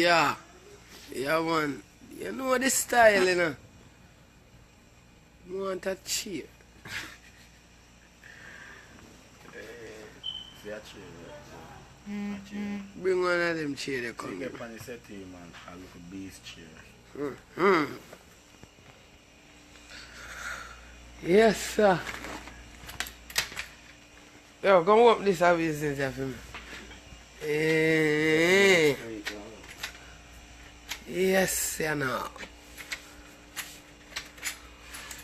Yeah. Yeah, man. You know the style, you know. You want a chair. See a chair. Bring one of them chair they See, come. get on the settee, man. A little beast chair. Yes, sir. Yo, come up this business here for me. Hey. Yes, you know.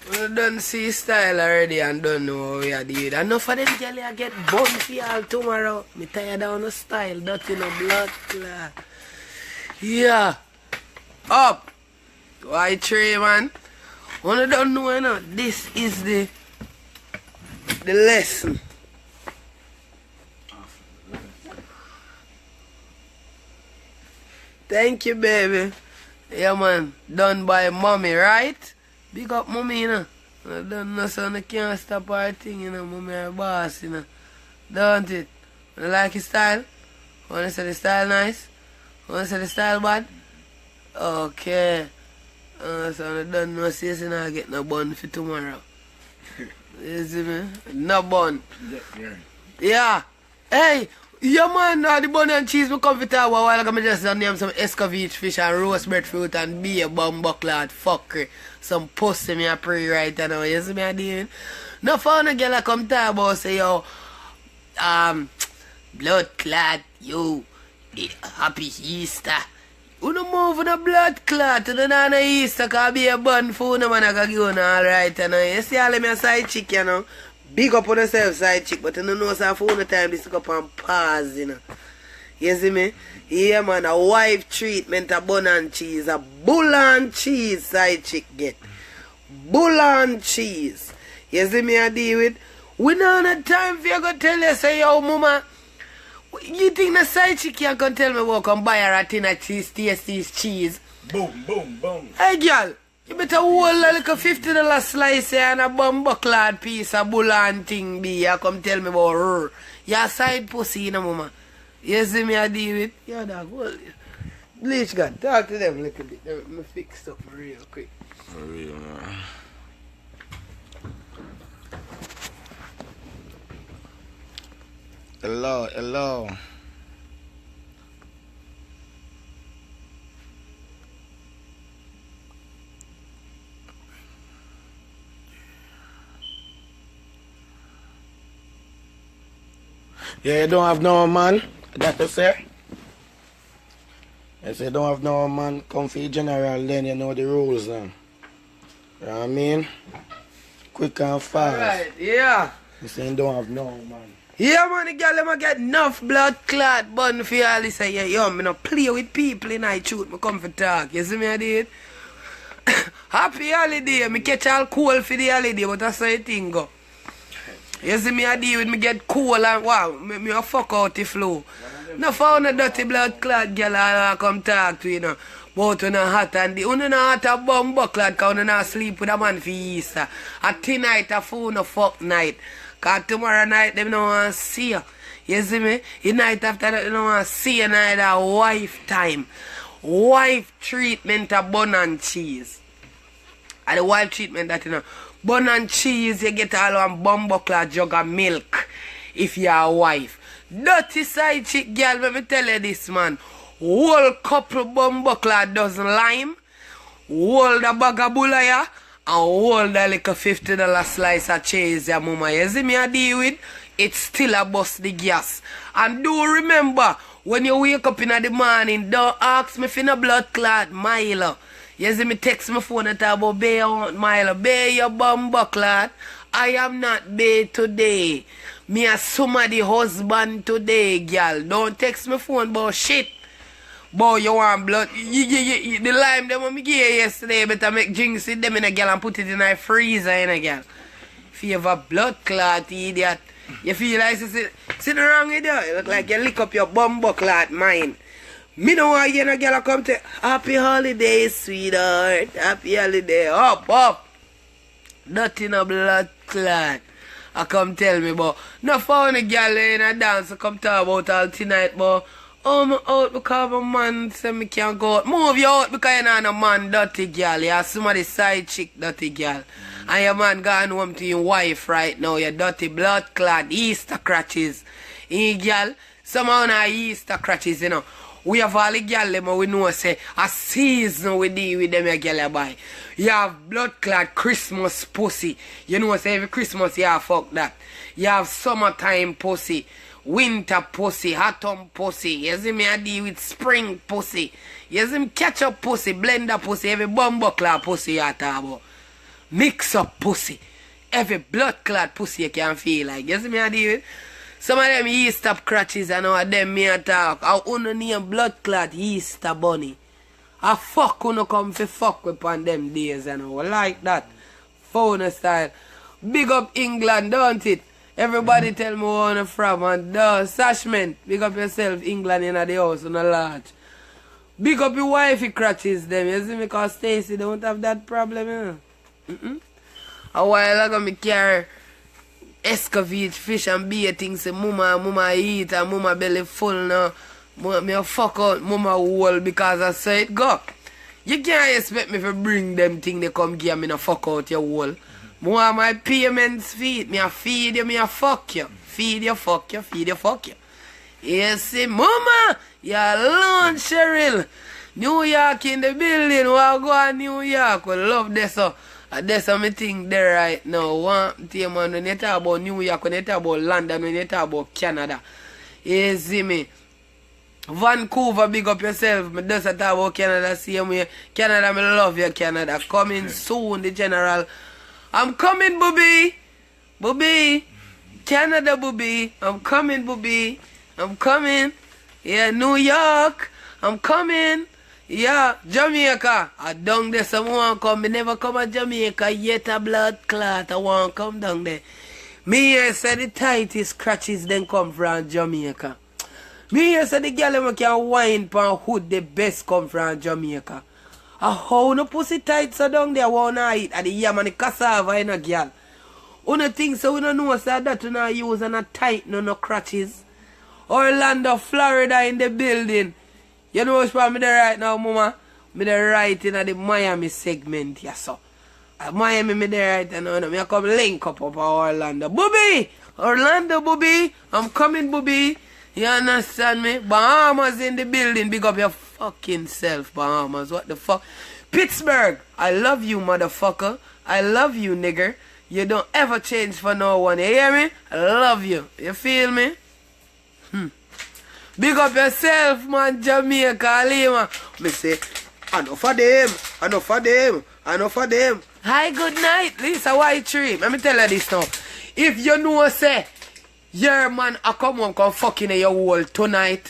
We done see style already and don't know what we are doing. Enough of them girl I get bun for y'all tomorrow. Me tired of no style, dirty no blood clot. Yeah. Up. Why tree, man? One don't know, you know, this is the lesson. Thank you, baby. Yeah, man. Done by mommy, right? Big up mommy, you know. I don't know, so I can't stop her thing, you know. Mommy her boss, you know. Don't it? You like his style? Wanna say the style nice? Wanna say the style bad? Okay. So I don't know, see, so I get no bun for tomorrow. You see me? No bun. Yeah. Hey, yeah, man, the bun and cheese me come for talk a while ago. I just name some escovitch fish and roast breadfruit and beer bumbo clad fuckery. Some pussy me a pray right now. You see me a doing? No fun a girl come talk about say, yo, blood clot, you, happy Easter. You don't move in a blood clot, you don't know Easter, cause be a bun for no man I can give you alright, you know. You see all of me a side chick, you know. Big up on yourself, side chick, but you don't know so for no time this go up and pause, you know. You see me? Yeah, man, a wife treatment, a bun and cheese, a bull and cheese, side chick get. Bull and cheese. You see me I deal with? We don't have time for you to tell you, say, yo, mama, you think the side chick can come tell me what come buy her a tin of cheese, taste this cheese? Boom, boom, boom. Hey, girl. You better hold a little $50 slice here and a bumbo clad piece of bull and thing be. You come tell me about her. Your side pussy, you know, mama. You see me I deal with? Yeah, dog, hold it. Bleach God, talk to them a little bit. Let me fix something real quick. For real, man. Hello, hello. Yeah, you don't have no man, that you say? I say you don't have no man, come for general, then you know the rules then. You know what I mean? Quick and fast. Alright, yeah. You say you don't have no man. Yeah, man, the girl them get enough blood clot bun for y'all. Say, yeah, yo, me no play with people in I shoot, me come for talk. You see me I did? Happy holiday, me catch all cool for the holiday, but that's how the thing go. You see me I deal with me get cool and wow, me a fuck out the flow. No found a dirty blood clot girl I come talk to, you know. But when I hot and the when I hot a bumbo clot cause when I sleep with a man for Easter. A tonight a phone a fuck night. Cause tomorrow night them no want to see you. You see me? The night after that they don't want to see you night a wife time. Wife treatment of bun and cheese. And the wife treatment that you know. Bun and cheese, you get all one bumbo clad jug of milk if you're a wife. Dirty side chick girl, let me tell you this, man. Whole couple bumbo clad dozen lime, hold a bag of bulaya, and hold a little $50 slice of cheese, your mama. You see me I deal with? It's still a bust the gas. And do remember, when you wake up in the morning, don't ask me for no blood clot, Milo. You see me text my phone and talk about Bay Milo. Bay your bumbo clot. I am not Bay today. Me a somebody husband today, girl. Don't text my phone about shit. Boy, you want blood. The lime them when me give you yesterday, better make drinks with them in a girl and put it in a freezer in a girl. If you have a blood clot, idiot. You feel like you sit wrong with you. You look like you lick up your bumbo clot mind. Me don't want you no girl come to happy holiday, sweetheart. Happy holiday. Up. Nothing a blood clot. I come tell me, but no found a girl in a dance to come talk about all tonight, but Oh, I'm out because my man said me can't go out. Move you out because you're not a man dirty girl. You're somebody side chick dirty girl. And your man gone home to your wife right now. You dirty blood clad Easter crutches. Girl, somehow now Easter crutches, you know. We have all the girl them we know say a season we deal with them a girl boy. You have blood clad Christmas pussy. You know say every Christmas you have fuck that. You have summertime pussy, winter pussy, autumn pussy. You see me I deal with spring pussy. You see me ketchup pussy, blender pussy, every bumbo clad pussy you talk about. Mix up pussy. Every blood clad pussy you can feel like. You see me I deal with. Some of them Easter crutches and all of them me a talk. I wanna name blood clot Easter bunny. I fuck wanna come for fuck with on them days and all like that. Phone style. Big up England, don't it? Everybody tell me where I'm from and Sashment, big up yourself, England in the house on a large. Big up your wifey crutches them, you see me cause Stacy don't have that problem, you know? A while ago me carry escovitch, fish and beer things say mama eat and mama belly full now. Me a fuck out mama hole because I say it go. You can't expect me to bring them thing they come give me no fuck out your hole. More my payments feed. Me a feed you, me a fuck you. Feed you, fuck you, feed you, fuck you. You see, mama, you're alone, Cheryl. New York in the building. We'll go to New York. We love this. So. That's what I think there right now. One thing, man, when you talk about New York, when you talk about London, when you talk about Canada. You see me? Vancouver, big up yourself. Me just talk about Canada same way. Canada, me love you, Canada. Coming soon, the general. I'm coming, booby. Booby. Canada, booby. I'm coming, booby. I'm coming. Yeah, New York. I'm coming. Yeah, Jamaica. I down there someone come. Me never come to Jamaica yet a blood clot. I want come down there. Me here say the tightest scratches then come from Jamaica. Me here say the girl them can wine pan hood the best come from Jamaica. How no pussy tight so down there wanna eat at the yam and the cassava in a girl. Una think so we don't know so that we not use and a tight no crutches. Orlando, Florida in the building. You know what's me there right now, mama? Me there right in the Miami segment, yes so. Miami me there right now. Me I come link up Orlando. Booby! Orlando, booby! I'm coming, booby! You understand me? Bahamas in the building. Big up your fucking self, Bahamas. What the fuck? Pittsburgh! I love you, motherfucker. I love you, nigger. You don't ever change for no one. You hear me? I love you. You feel me? Big up yourself, man, Jamaica, Lima. Me say, enough of them, enough of them, enough of them. Hi, good night, Lisa White Tree. Let me tell you this now. If you know, say, your man, I come home, come fucking in your wall tonight,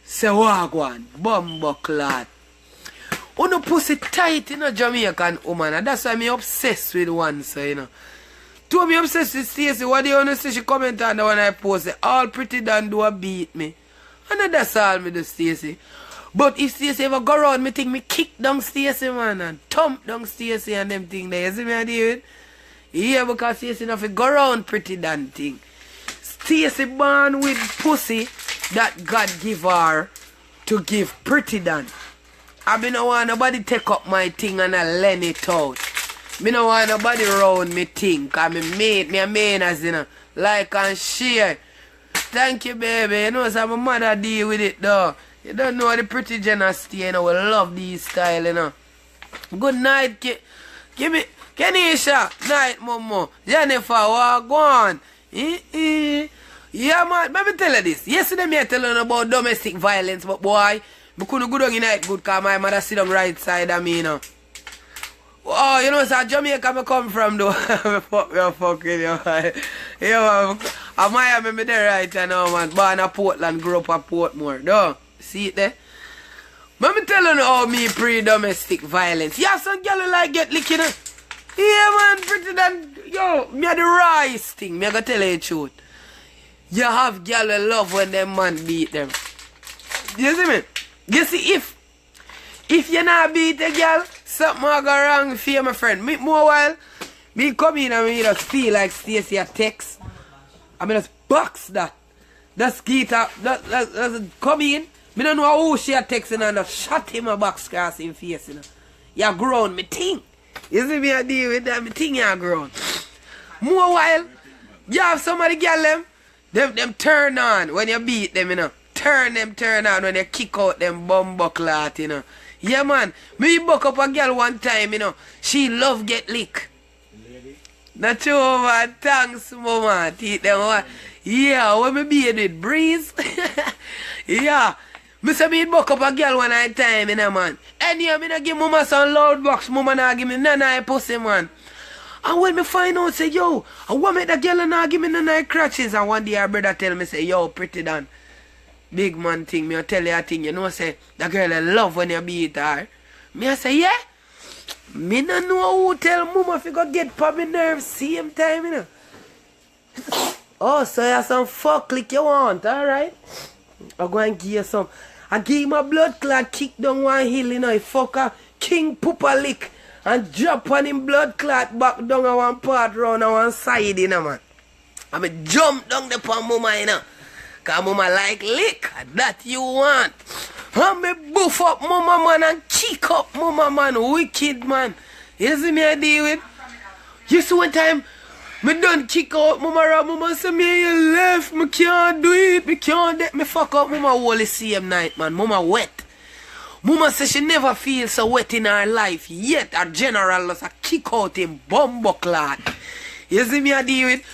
say, wagwan, bumbo clad. Uno pussy tight, you know, Jamaican woman, and that's why me obsessed with one, so, you know. To me obsessed with Stacey, what do you want to say? She comment on the one I posted, all pretty done do a beat me. And that's all me do, Stacey. But if Stacey ever go around, me think me kick down Stacey, man, and thump down Stacey and them thing there. You see me, I do it? Yeah, because Stacey not go around pretty damn thing. Stacey born with pussy that God give her to give pretty done. I mean, no want nobody take up my thing and I lend it out. Me no want nobody around me think. I me a main as you know, like and share. Thank you, baby. You know, so my mother deal with it, though. You don't know the pretty generosity, you know. We love these style, you know. Good night, give me, Kenisha. Night, Momo. Jennifer, what go on? Yeah, man. Let me tell you this. Yesterday, me tell you about domestic violence, but boy, I couldn't go down in night good because my mother sit on the right side of me, you know. Oh, you know, so Jamaica me come from, though. Fucking, you. Yeah, I'm Miami, me there right now, man. Born at Portland, grew up at Portmore, though. See it there? Let me tell you how me pre-domestic violence. Yeah, some girl who like get licking. Yeah, man, pretty than, yo, me a the rice thing. Me a go tell you the truth. You have girl who love when them man beat them. You see me? You see, if you not beat a girl, something will go wrong for you, my friend. Me, more while, me come in and me just feel like Stacey a text. I mean, just box that. Just get up, just come in, Me don't know who she a texting and just shot him a box cross in face, you know. You grown, me think. You see me a deal with that, me think you grown. More while, you have some of the girl them turn on when you beat them, you know. Turn on when you kick out them bumbucklat, you know. Yeah, man. Me buck up a girl one time, you know. She love get lick. Not true, man. Thanks, mama. Teach them what. Yeah, when me beat with breeze. Yeah. Me say me buck up a girl one time, you know, man. And yeah, me not give mama some loud box. Mama not give me none of her pussy, man. And when me find out, say, yo, I want me that girl not give me none of her crutches. And one day her brother tell me, say, yo, Prettii Dan. Big man thing, me I tell you a thing, you know, say, that girl I love when you beat her. Me I say, yeah. Me no know who tell mama if you go get for me nerves same time, you know. Oh, so you have some fuck lick you want, alright? I'm going to give you some. I give him a blood clot kick down one hill, you know, he fuck a king pooper lick and drop on him blood clot back down on one part round on one side, you know, man. I mean, jump down the pan mama, you know. Cause mama like lick, that you want. And me buff up mama man and kick up mama man, wicked man. You see me I deal with? You see one time, me done kick out mama rap, mama say me you left, me can't do it, me can't let me fuck up mama all the same night, man. Mama wet. Mama say she never feel so wet in her life, yet her general was a kick out him bumbucklat. You see me I deal with?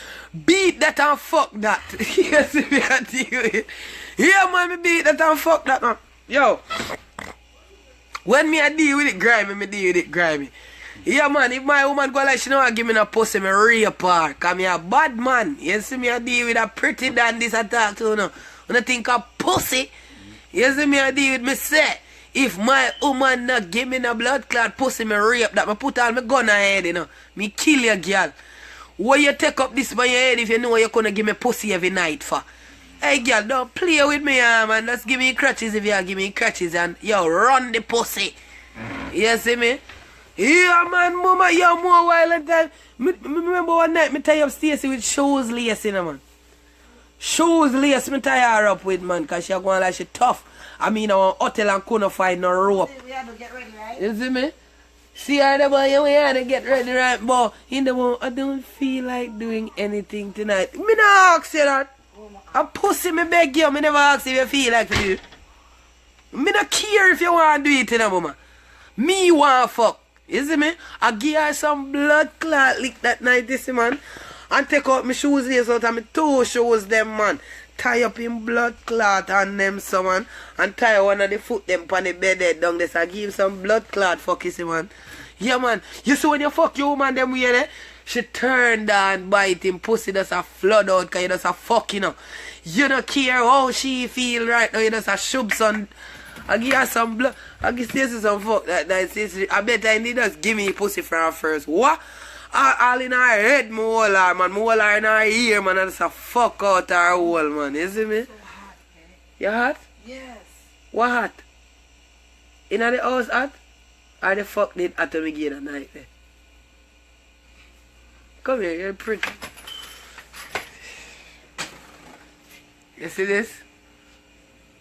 Beat that and fuck that. You see me I deal with? Yeah, man, me beat that and fuck that, man. Yo, when me I deal with it grimy, me deal with it grimy. Yeah, man, if my woman go like she know I give me no pussy, me rape her. Cause me a bad man. You see me I deal with a Prettii Dan this attack too, you know. When I think of pussy, you see me I deal with me say, if my woman not give me no blood clot pussy, me rape that. Me put all my gun on her head, you know. Me kill your girl. Why you take up this by your head if you know you're gonna give me pussy every night for? Hey girl, don't play with me, man. Just give me crutches if you give me crutches and yo, run the pussy. You see me? Yeah, man, mama, yo, more while and time. Me remember one night me tie up Stacy with shoes lace, you know, man. Shoes lace me tie her up with, man, cause she going like she tough. I mean, I want hotel and couldn't find no rope. We have to get ready, right? You see me? See how the boy, we had to get ready, right, boy? In the morning, I don't feel like doing anything tonight. Me not ask you that. A pussy me beg you, me never ask if you feel like to do it. Me not care if you want to do it, you know, mama. Me want fuck. You see me? I give her some blood clot lick that night, you see, man. And take out my shoes lace out of my two shoes, them, man. Tie up in blood clot on them, so, man. And tie one of the foot them on the bed head down there. So I give him some blood clot fuck, you see, man. Yeah, man. You see when you fuck your woman, them way there? She turned and bite him, pussy does a flood out, cause you does a fuck, you know. You don't care how she feel right now, you does a shub son. I give her some blood, I give Stacy some fuck that night, Stacy. I bet I need just give me pussy from her first. What? All in her head, my whole her, man. My whole her in her ear, man, and just a fuck out her hole, man. You see me? So hot, eh? You hot? Yes. What hot? In the house hot? Or the fuck did at me again at night, eh? Come here, you're pretty. You see this?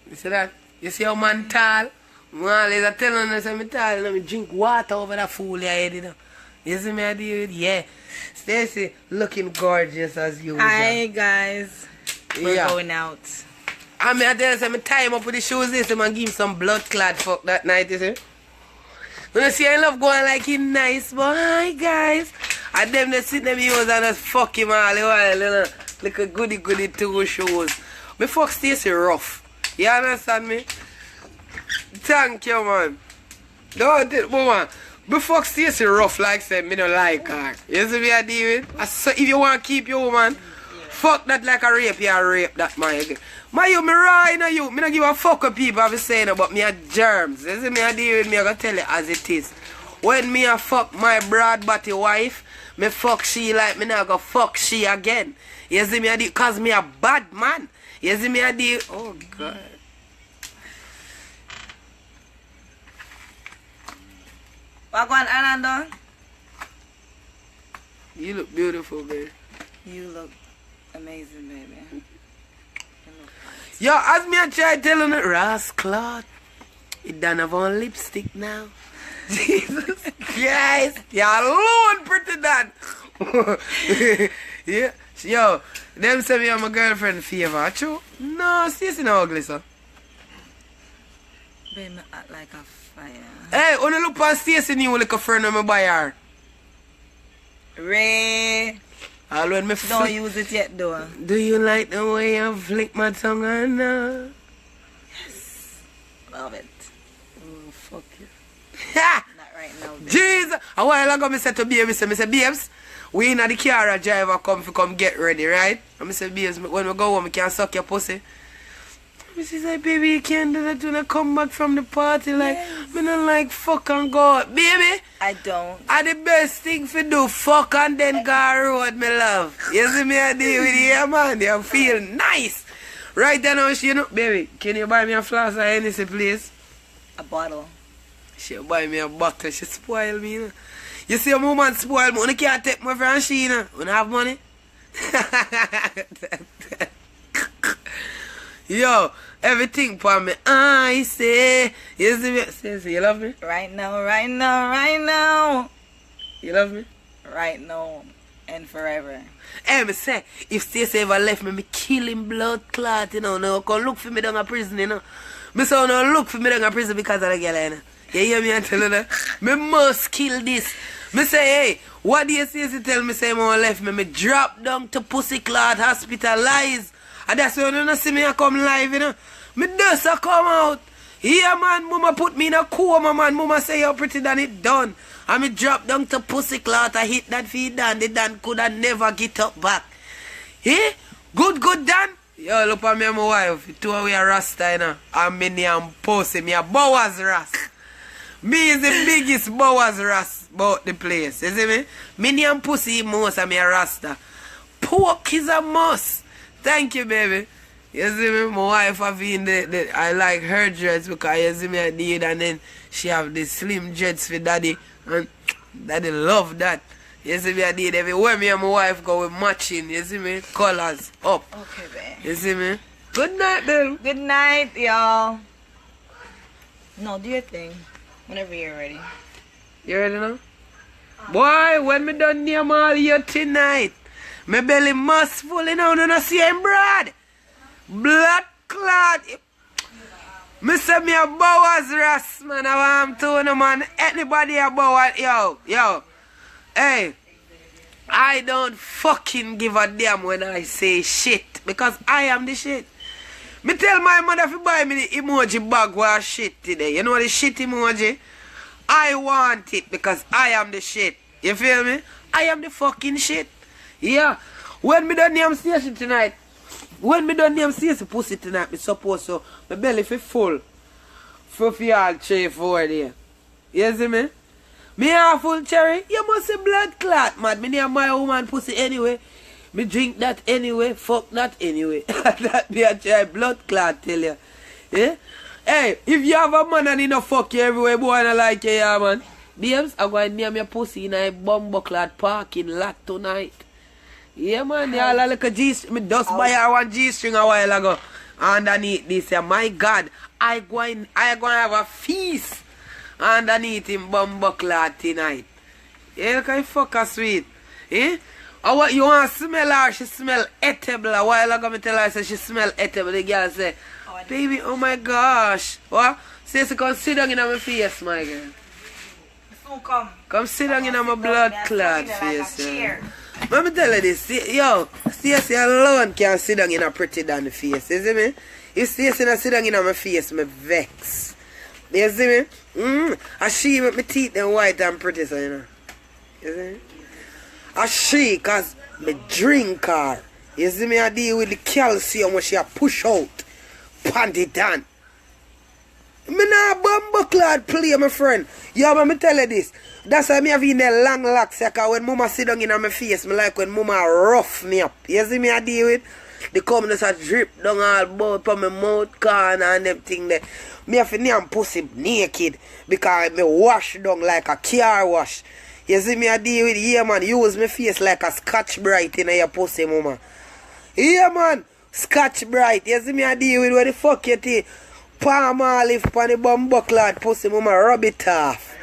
You see that? You see how man tall? Man, is telling us I'm tall, let me drink water over that fool your head, you know. You see me, I do it? Yeah. Stacy looking gorgeous as usual. Hi, guys. We're going out. I mean, I tell you, I'm tie him up with the shoes this, I'm give him some blood clot fuck that night, you see? When you see I love going like he nice, but hi, guys. And them they sit them use and just fuck him all the while, you know. Like a goody two shoes. Me fuck Stacy rough. You understand me? Thank you, man. Don't it, woman. Me fuck Stacy rough like said me don't like her. You see me I deal with? So if you want to keep your woman, fuck that like a rape, you rape that man. My you, me raw in you. Me not give a fuck with people have saying about me a germs. You see me I deal with me, I gonna tell you as it is. When me a fuck my broad body wife, me fuck she like me not go fuck she again. You see me I do cause me a bad man. You see me I do. Oh God. What going on, Orlando? You look beautiful, babe. You look amazing, baby. Yo, as me I try telling it, Ross Claude, it don't have on lipstick now. Jesus Christ, you're alone, pretty dad. Yeah, yo, them say me I'm my girlfriend favor, true? No, Stacey no ugly, sir. Babe, me act like a fire. Hey, when you look past Stacey new like a friend when me buy her. Ray, All when me don't use it yet though. Do you like the way I flick my tongue on now? Love it. Oh, fuck you. Not right now, babe. Jesus! A while ago, I said to baby, I say, babes, we in the car, a driver come get ready, right? And I say, babes, when we go home, we can suck your pussy. She's like, baby, you can't do that when I come back from the party. Like, me not like fuck and go. Baby, I don't. the best thing for do, fuck and then go road, me love. You see me, I deal with you, man. You feel nice. Right then, you know, baby, can you buy me a flask of Hennessy, please? A bottle. She buy me a bottle, she spoil me, you know. You see a woman spoil me, you can't take me from she, you know. When I have money. Yo, everything for me, I say. You see me? Say, you love me? Right now, right now, right now. You love me? Right now and forever. Hey, me say, if Stacey ever left me, me kill him blood clot, you know. No, come look for me down a prison, you know. Me say, no, look for me down a prison because of the girl, you know. You hear me and tell you that? Me must kill this. Me say, hey, what do you Stacey tell me say me left me? Me drop down to Pussy Clot hospitalized. And that's why you don't see me I come live, you know. Me dust I come out. Yeah, man, mama put me in a coma, man. Mama say you're pretty than it done. And me drop down to Pussy Clot. I hit that feed Dan. The Dan could have never get up back. Eh? Good, Dan. Yo, look at me and my wife. Two of we are Rasta, you know. And me name Pussy. Me a Bowers Rast. Me is the biggest Bowers Rast about the place. You see me? Me name Pussy most and me a Rasta. Pork is a must. Thank you, baby. You see me? My wife have been I like her dreads because you see me I did and then she have the slim dreads for daddy and daddy love that. You see me I did everywhere me and my wife go with matching, you see me? Colors up. Okay, babe. You see me? Good night, babe. Good night, y'all. No, do your thing. Whenever you're ready. You ready now? Boy, when me done name all you tonight, my belly must full, you know, no see him, Brad. Blood clot. Me say me a Bowers Ras, man. I want to know, man. Anybody a Bowers, yo. Hey, I don't fucking give a damn when I say shit. Because I am the shit. Me tell my mother to buy me the emoji bag with shit today. You know the shit emoji? I want it because I am the shit. You feel me? I am the fucking shit. Yeah. When me done name Stacey tonight, when me done name Stacey pussy tonight, me suppose so, my belly fi full. For y'all 3-4 there. You see me? Me a full cherry, you must say blood clot, man. Me name my woman pussy anyway. Me drink that anyway, fuck that anyway. That be a cherry blood clot, tell you. Yeah? Hey, if you have a man and he no fuck you everywhere, boy, and I like you, yeah, man. Babes, I'm going to name your pussy in a bumbucklad parking lot tonight. Yeah, man, they all like a G-string. Me just buy her one G-string a while ago. Underneath this, yeah, my God, I going have a feast underneath him bumbucklad tonight. Yeah, look how fuck her sweet. Eh? Or what you want to smell her? She smell edible. A while ago, me tell her, say she smell edible. The girl say, baby, oh my gosh. What? Say, come sit down in my face, my girl. Come sit down in my blood clot face. Let me tell you this. Yo, Stacey alone can sit down in a pretty down face. You see me? If Stacey not sit down in my face, me vex. You see me? And she make my teeth them white and pretty, so you know. You see me? And she, cause me drink her. You see me? I deal with the calcium when she a push out. Panty down. Me nah bumbucklad play, my friend. Yo, man, me tell you this. That's why me have in the long locks. Cause when mama sit down in my face, me like when mama rough me up. You see me I deal with? The come just a drip down all about on my mouth corner and them thing there. Me have to name pussy naked. Because me wash down like a car wash. You see me I deal with? Yeah, man. Use my face like a Scotch Brite in your pussy, mama. Yeah, man. Scotch Bright. You see me I deal with what the fuck you take. Palm olive pan the bumbo clad pussy, mama rub it off.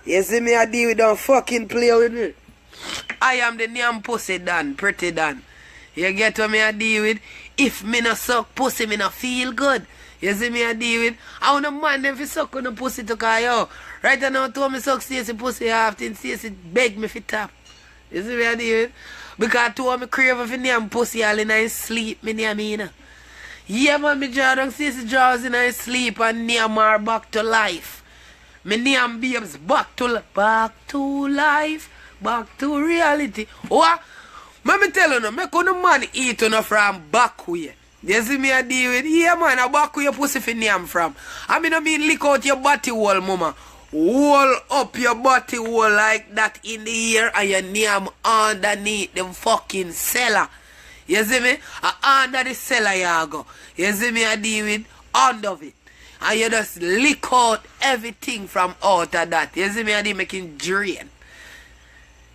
You see me I deal with, don't fucking play with me. I am the damn pussy Dan, Pretty Dan. You get what me I deal with? If me no suck pussy, me no feel good. You see me I deal with? I want a man them fi suck on the pussy to call yo. Right now, to me suck Stacey pussy often, Stacey beg me fi tap. You see me I deal with? Because to me crave for name pussy all in his sleep, me name me, you know. Yeah man, me draw down Stacey draws in his sleep and name her back to life. Me name babes back to life, back to reality. What? Let me tell you no, make no man eat on from back way. You see me I deal with? Yeah man, a back way your pussy fi name from. I mean lick out your body wall, mama. Wall up your body wall like that in the air and your name underneath them fucking cellar. You see me? Under the cellar you go. You see me I deal with? Under it. And you just lick out everything from out of that. You see me I deal making drain.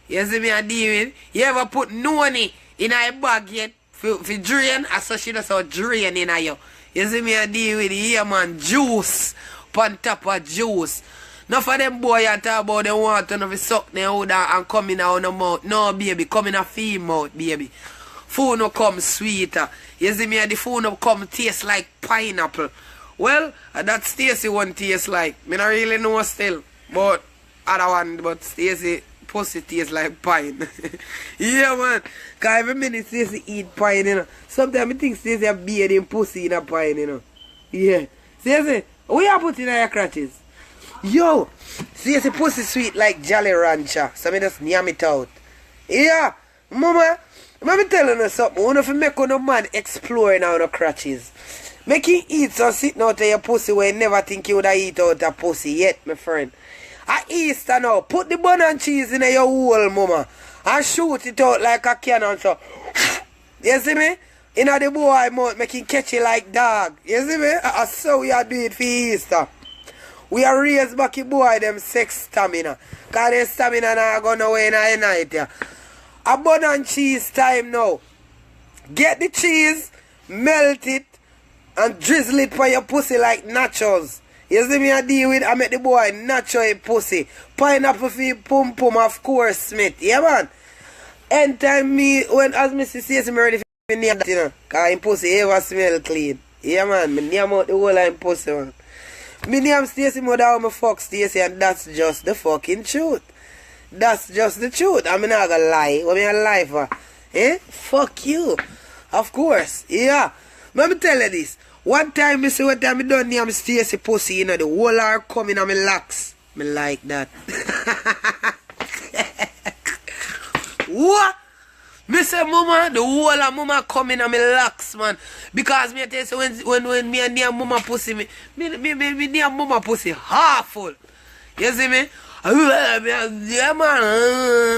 You see me I deal with? You ever put noni in a bag yet for drain? I saw she just drain in a you. You see me I deal with? Yeah man, juice. On top of juice. Enough of them boy you talk about they want to suck their out and come in out the mouth. No baby, come in a female mouth, baby. Food no come sweeter. You see me the food no come taste like pineapple. Well, that Stacey one taste like. Me not really know still. But other one, but Stacey pussy taste like pine. Yeah man. Cause every minute Stacey eat pine, you know. Sometimes I think Stacey have beard in pussy in a pine, you know. Yeah. Stacey, what you put in your crotches? Yo, Stacey pussy sweet like Jolly Rancher. So me just yam it out. Yeah. Mama, let me tell you something. One of you make no man explore now the crotches. Make him eat some sitting out of your pussy where you never think you would have eat out a pussy yet, my friend. At Easter now, put the bun and cheese in your hole, mama, and shoot it out like a cannon, so. You see me? In the boy mouth, make him catch it like dog. You see me? So we are doing it for Easter. We are raised back the boy them sex stamina. Because their stamina now go nowhere in the night. Yeah. A bun and cheese time now. Get the cheese, melt it, and drizzle it for your pussy like nachos. You see me I deal with, I make the boy nacho a pussy. Pineapple for pum pum, of course, Smith. Yeah man. Anytime me, when as Mrs. says me ready for name that, you know. Because him pussy ever smell clean. Yeah man, me name out the whole of him pussy man. Me name Stacey mother how me fuck Stacey and that's just the fucking truth. That's just the truth. I'm not gonna lie. What me a lie for? Eh? Fuck you. Of course. Yeah. Let me tell you this. One time me see what time me done name Stacey pussy, you know, the whole are coming on me locks. Me like that. What? Me say mama, the whole of mama coming on me locks, man. Because me tell you so when me and name mama pussy, me name mama pussy half full. You see me? Yeah man,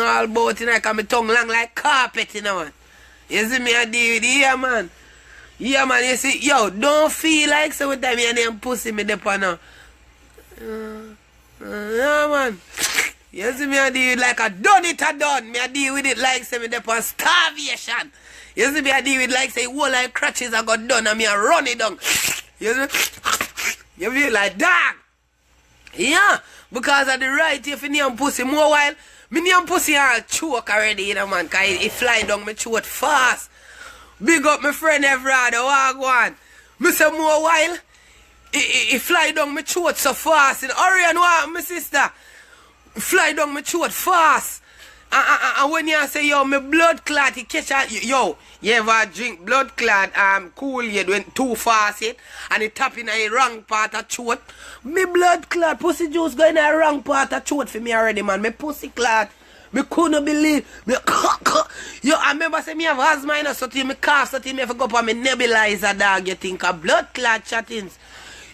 all about tonight, cause my tongue long like carpet, you know man. You see me I deal with yeah man. Yeah man, you see, yo, don't feel like so with time your name pussy me dep on now. Yeah man. You see me I deal with like a done it a done. Me I deal with it like say me dep on starvation. You see me I deal with like say whole like crutches I got done and me I run it down. You see? You feel like dog. Yeah, because of the right if you name pussy more while, me name pussy all choke already, you know man, cause it fly down me throat fast. Big up my friend Everard, wagwan. Me say more while, it fly down my throat so fast. And Orion, what, my sister? Fly down my throat fast. And when you say, yo, my blood clot, it catch out, yo, you ever drink blood clot, cool, you went too fast, yet, and it tap in a wrong part of throat. Me blood clot, pussy juice go in a wrong part of throat for me already, man. Me pussy clot. Me couldn't believe. Me yo, I remember say me have asthma, you know, so till me cough, so till me have to go up on me nebulizer, dog, you think of blood clot chattings.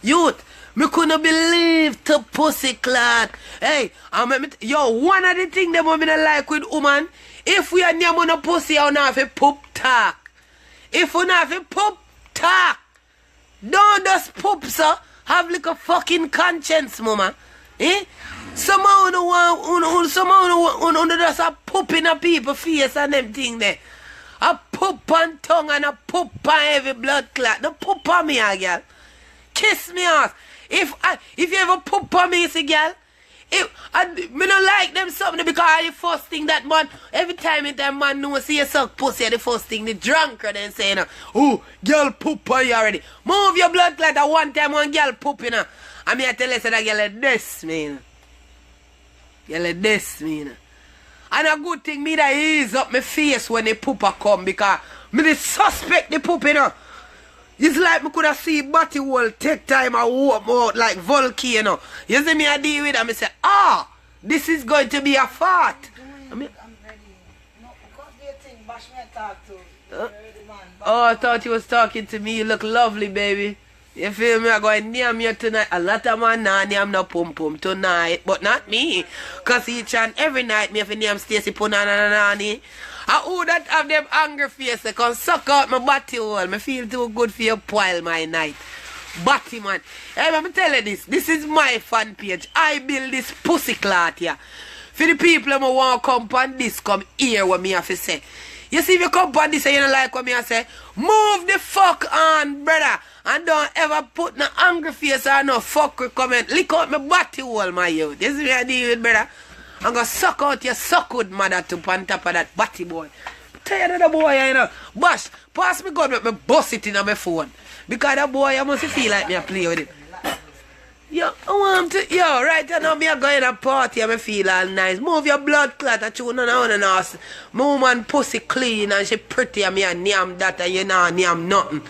Youth, me couldn't believe to pussy clot. Hey, yo, one of the things that I don't like with woman, if we are near on a pussy, I don't have a poop talk. If we don't have a poop talk, don't just poop, sir. Have like a fucking conscience, mama. Eh? Somehow you just a poop in a people's face and them thing there. A poop on tongue and a poop on every blood clot. No poop on me, girl. Kiss me off. If you ever poop on me, see, girl, me don't like them something because the first thing that man, every time that man knows see you suck pussy, the first thing the drunker then saying, oh, girl poop on you already. Move your blood clot at one time one girl poop, you know. I mean, I tell you, say that girl like this, me. Girl like this, me. And a good thing, me that ease up my face when the pooper come because me the suspect the poop, you know. It's like me could have seen body hole take time and walk out like volcano. You see me I deal with it and I say, this is going to be a fart. I'm ready. No, because they think Bash me talk to. I thought you was talking to me. You look lovely, baby. You feel me? I'm going to name you tonight. A lot of man now name no pum pum tonight. But not me. Because each and every night me have to name Stacy Punananani. And who that have them angry face, they can suck out my body hole. Me feel too good for you spoil my night. Body man. Hey, let me tell you this. This is my fan page. I build this pussy clot here. For the people who want to come on this, come here what me have to say. You see if you come on this and you don't like what me have to say, move the fuck on, brother. And don't ever put no angry face or no fuck comment. Lick out my body hole, my youth. You see what I deal with, brother? I'm going to suck out your suckwood mother to on top of that batty boy. I'm tired of the boy, you know. Bash, pass me gun, let me bust it in my phone. Because that boy, I must feel like me I play with it. Yo, I want to, right now, me I go in a party and I feel all nice. Move your blood clot, I chew on and ass. My woman pussy clean and she pretty and me I name that and you know name nothing.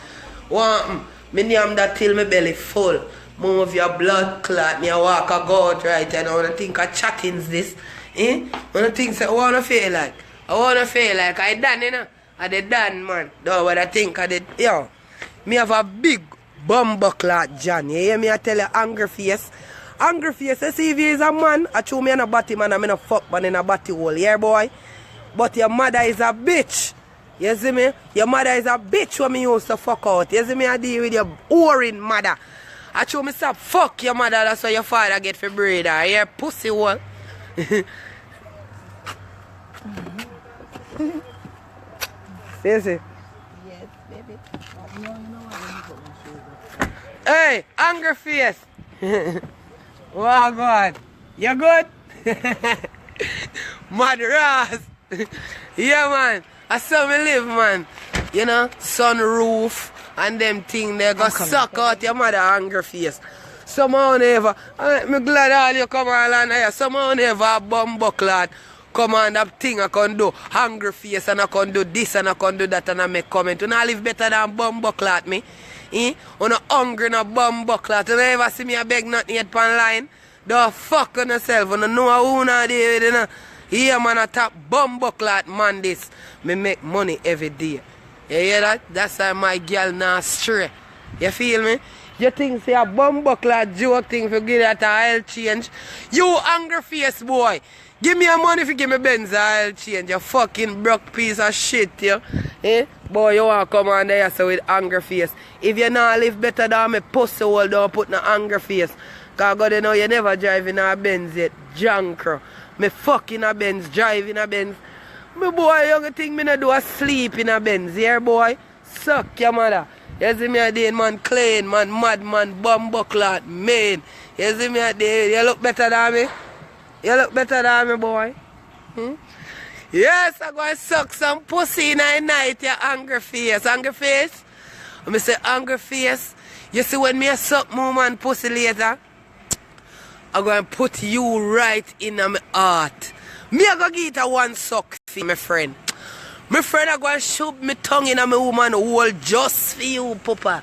Me name that till my belly full. Move your blood clot, me a walk a go out right and I wanna think of chatting's this. I wanna think so I wanna feel like. I done, you know. I did done, man. Though what I think I did, me have a big bumbo clot, John. You hear me? I tell you, angry face. Angry face, you see if he is a man, I chew me in a body man, I'm in a fuck man in a body hole, yeah boy? But your mother is a bitch. You see me? Your mother is a bitch when me used to fuck out. You see me? I deal with your boring mother. I show me stop fuck your mother, that's why your father get for breed. I hear pussy hole. See? Yes, baby. Hey, angry face. Wow, God. You good? Mad Ross. Yeah, man. I saw me live, man. You know, sunroof. And them thing they go suck out your mother angry face. Somehow never, I'm glad all you come on and here. Somehow never a bumbo clot come on that thing I can do. Angry face and I can do this and I can do that and I make comment. You know I live better than bumbo clot me. You not hungry no bumbo clot. You never see me a beg nothing yet pan line. Don't fuck on yourself. You know who not there with you know. Here man a top bumbo clot man this. Me make money every day. You hear that? That's why my girl not stray. You feel me? You think say a bumbuckler joke thing for give that a oil change? You angry face boy. Give me a money if you give me Benz a oil change. You fucking broke piece of shit, you. Eh? Boy, you want to come on there so with angry face. If you not live better than me pussy hole, don't put no angry face. Because God you know you never drive in a Benz yet. Junker. Me fucking a Benz, drive in a Benz. Me boy, young thing me not do a sleep in a Benz, here boy. Suck your mother. You see me a day, man, clean, man, mad man, bumbuckler, man. You see me a day, you look better than me? You look better than me, boy. Yes, I'm going to suck some pussy in the night, you angry face. Angry face? When I say angry face, you see when me a suck more man pussy later, I'm going to put you right in my heart. Me a go get a one suck for my friend. My friend a go and shove me tongue in a my woman hole just for you, Papa.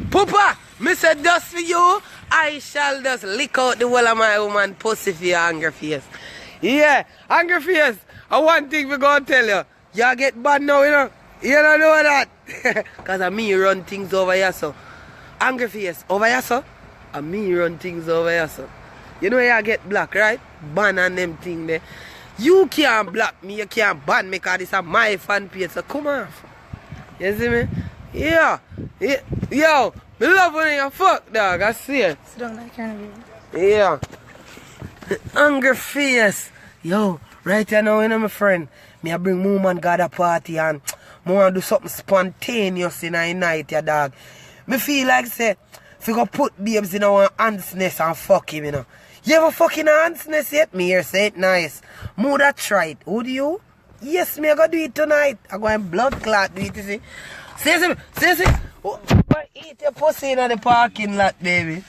Papa, me say just for you, I shall just lick out the whole of my woman pussy for your angry face. Yeah, angry face. And one thing we gonna tell you. You get bad now, you know. You don't know that. Because of me run things over here, so. Angry face, over here, so. And me run things over here, so. You know you get black, right? Ban on them thing there. You can't block me, you can't ban me because this is my fan page, so come off. You see me? Yeah. Yo, me love when you fuck, dog, I see it. Sit down like kind of Yeah. Angry face. Yo, right here now, you know, my friend. Me I bring woman got a party and me want to do something spontaneous in a night, ya dog. Me feel like say, if you go put babes in our ants nest and fuck him, you know. You ever fuck in a ants nest yet? Me here say it nice. Mood that try it. Would you? Yes, me I go do it tonight. I go and blood clot do it, you see. See. Oh, eat your pussy in the parking lot, baby.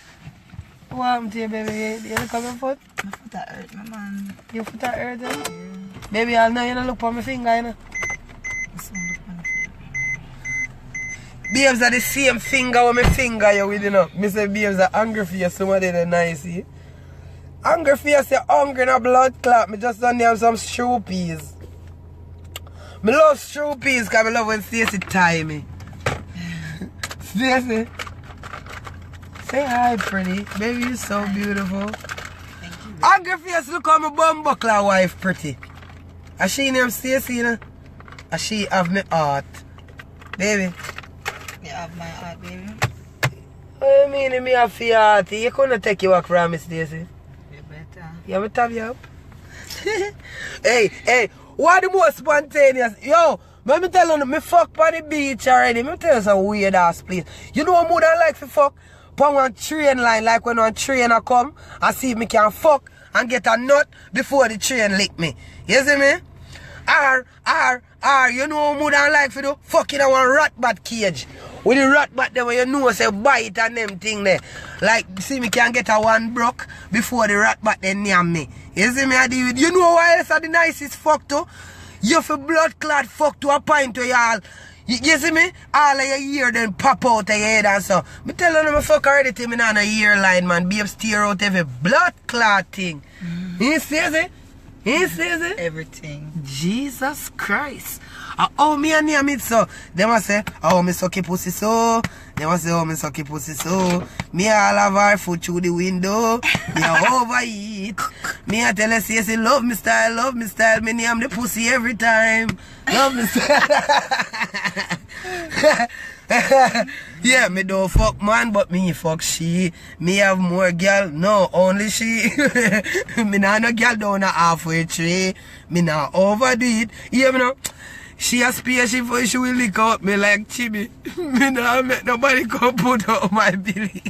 What happened to you, baby? You look at my foot? My foot that hurt, my man. Your foot that hurt, eh? Yeah. Baby, I know you don't look for my finger, you know. Babes are the same finger with my finger you with, you know. Me say babes are hungry for you, somebody that nice, see. Hungry for you, say hungry in a blood clot. Me just done have some stew peas. Me love stew peas because I love when Stacey tie me. Stacey, say hi, pretty. Baby, you're so beautiful. Thank you. Hungry for you, look how my bumbuckler wife, pretty. As she named Stacey, you know. As she have me heart. Baby. You have my heart, baby. What you mean me have your heart? You couldn't take you walk from me, Stacey. You better. You have me tap you up? Hey, what the most spontaneous? Yo, let me tell you, me fuck on the beach already. Let me tell you some weird ass place. You know what more than like to fuck? Pon one train line, like when one trainer come and see if me can fuck and get a nut before the train lick me. You see me? You know what more than like to do? Fucking a one rat bat cage. With the rat bat there where you know say bite and them thing there. Like, see me can get a one broke before the rat bat then near me. You see me I deal with? You know why else are the nicest fuck to? You for blood clot fuck to a point where y'all. You see me? All of your ear then pop out of your head and so. Me tell you me fuck already till me on a ear line, man. Be up steer out every blood clot thing. You see it? You see it? Everything. Jesus Christ. Oh, me and him it so. They must say, oh, me sucky pussy so. They must say, oh, me sucky pussy so. Me all have her foot through the window. Me a overeat. Me a tell her, say, love me style. Me name the pussy every time. Love me style. Yeah, me don't fuck man, but me fuck she. Me have more girl, no, only she. Me nah no girl down a halfway tree. Me nah overdo it. Yeah, me know. She a spaceship for she will lick out me like Chibi. Me nah make nobody come put out my belly.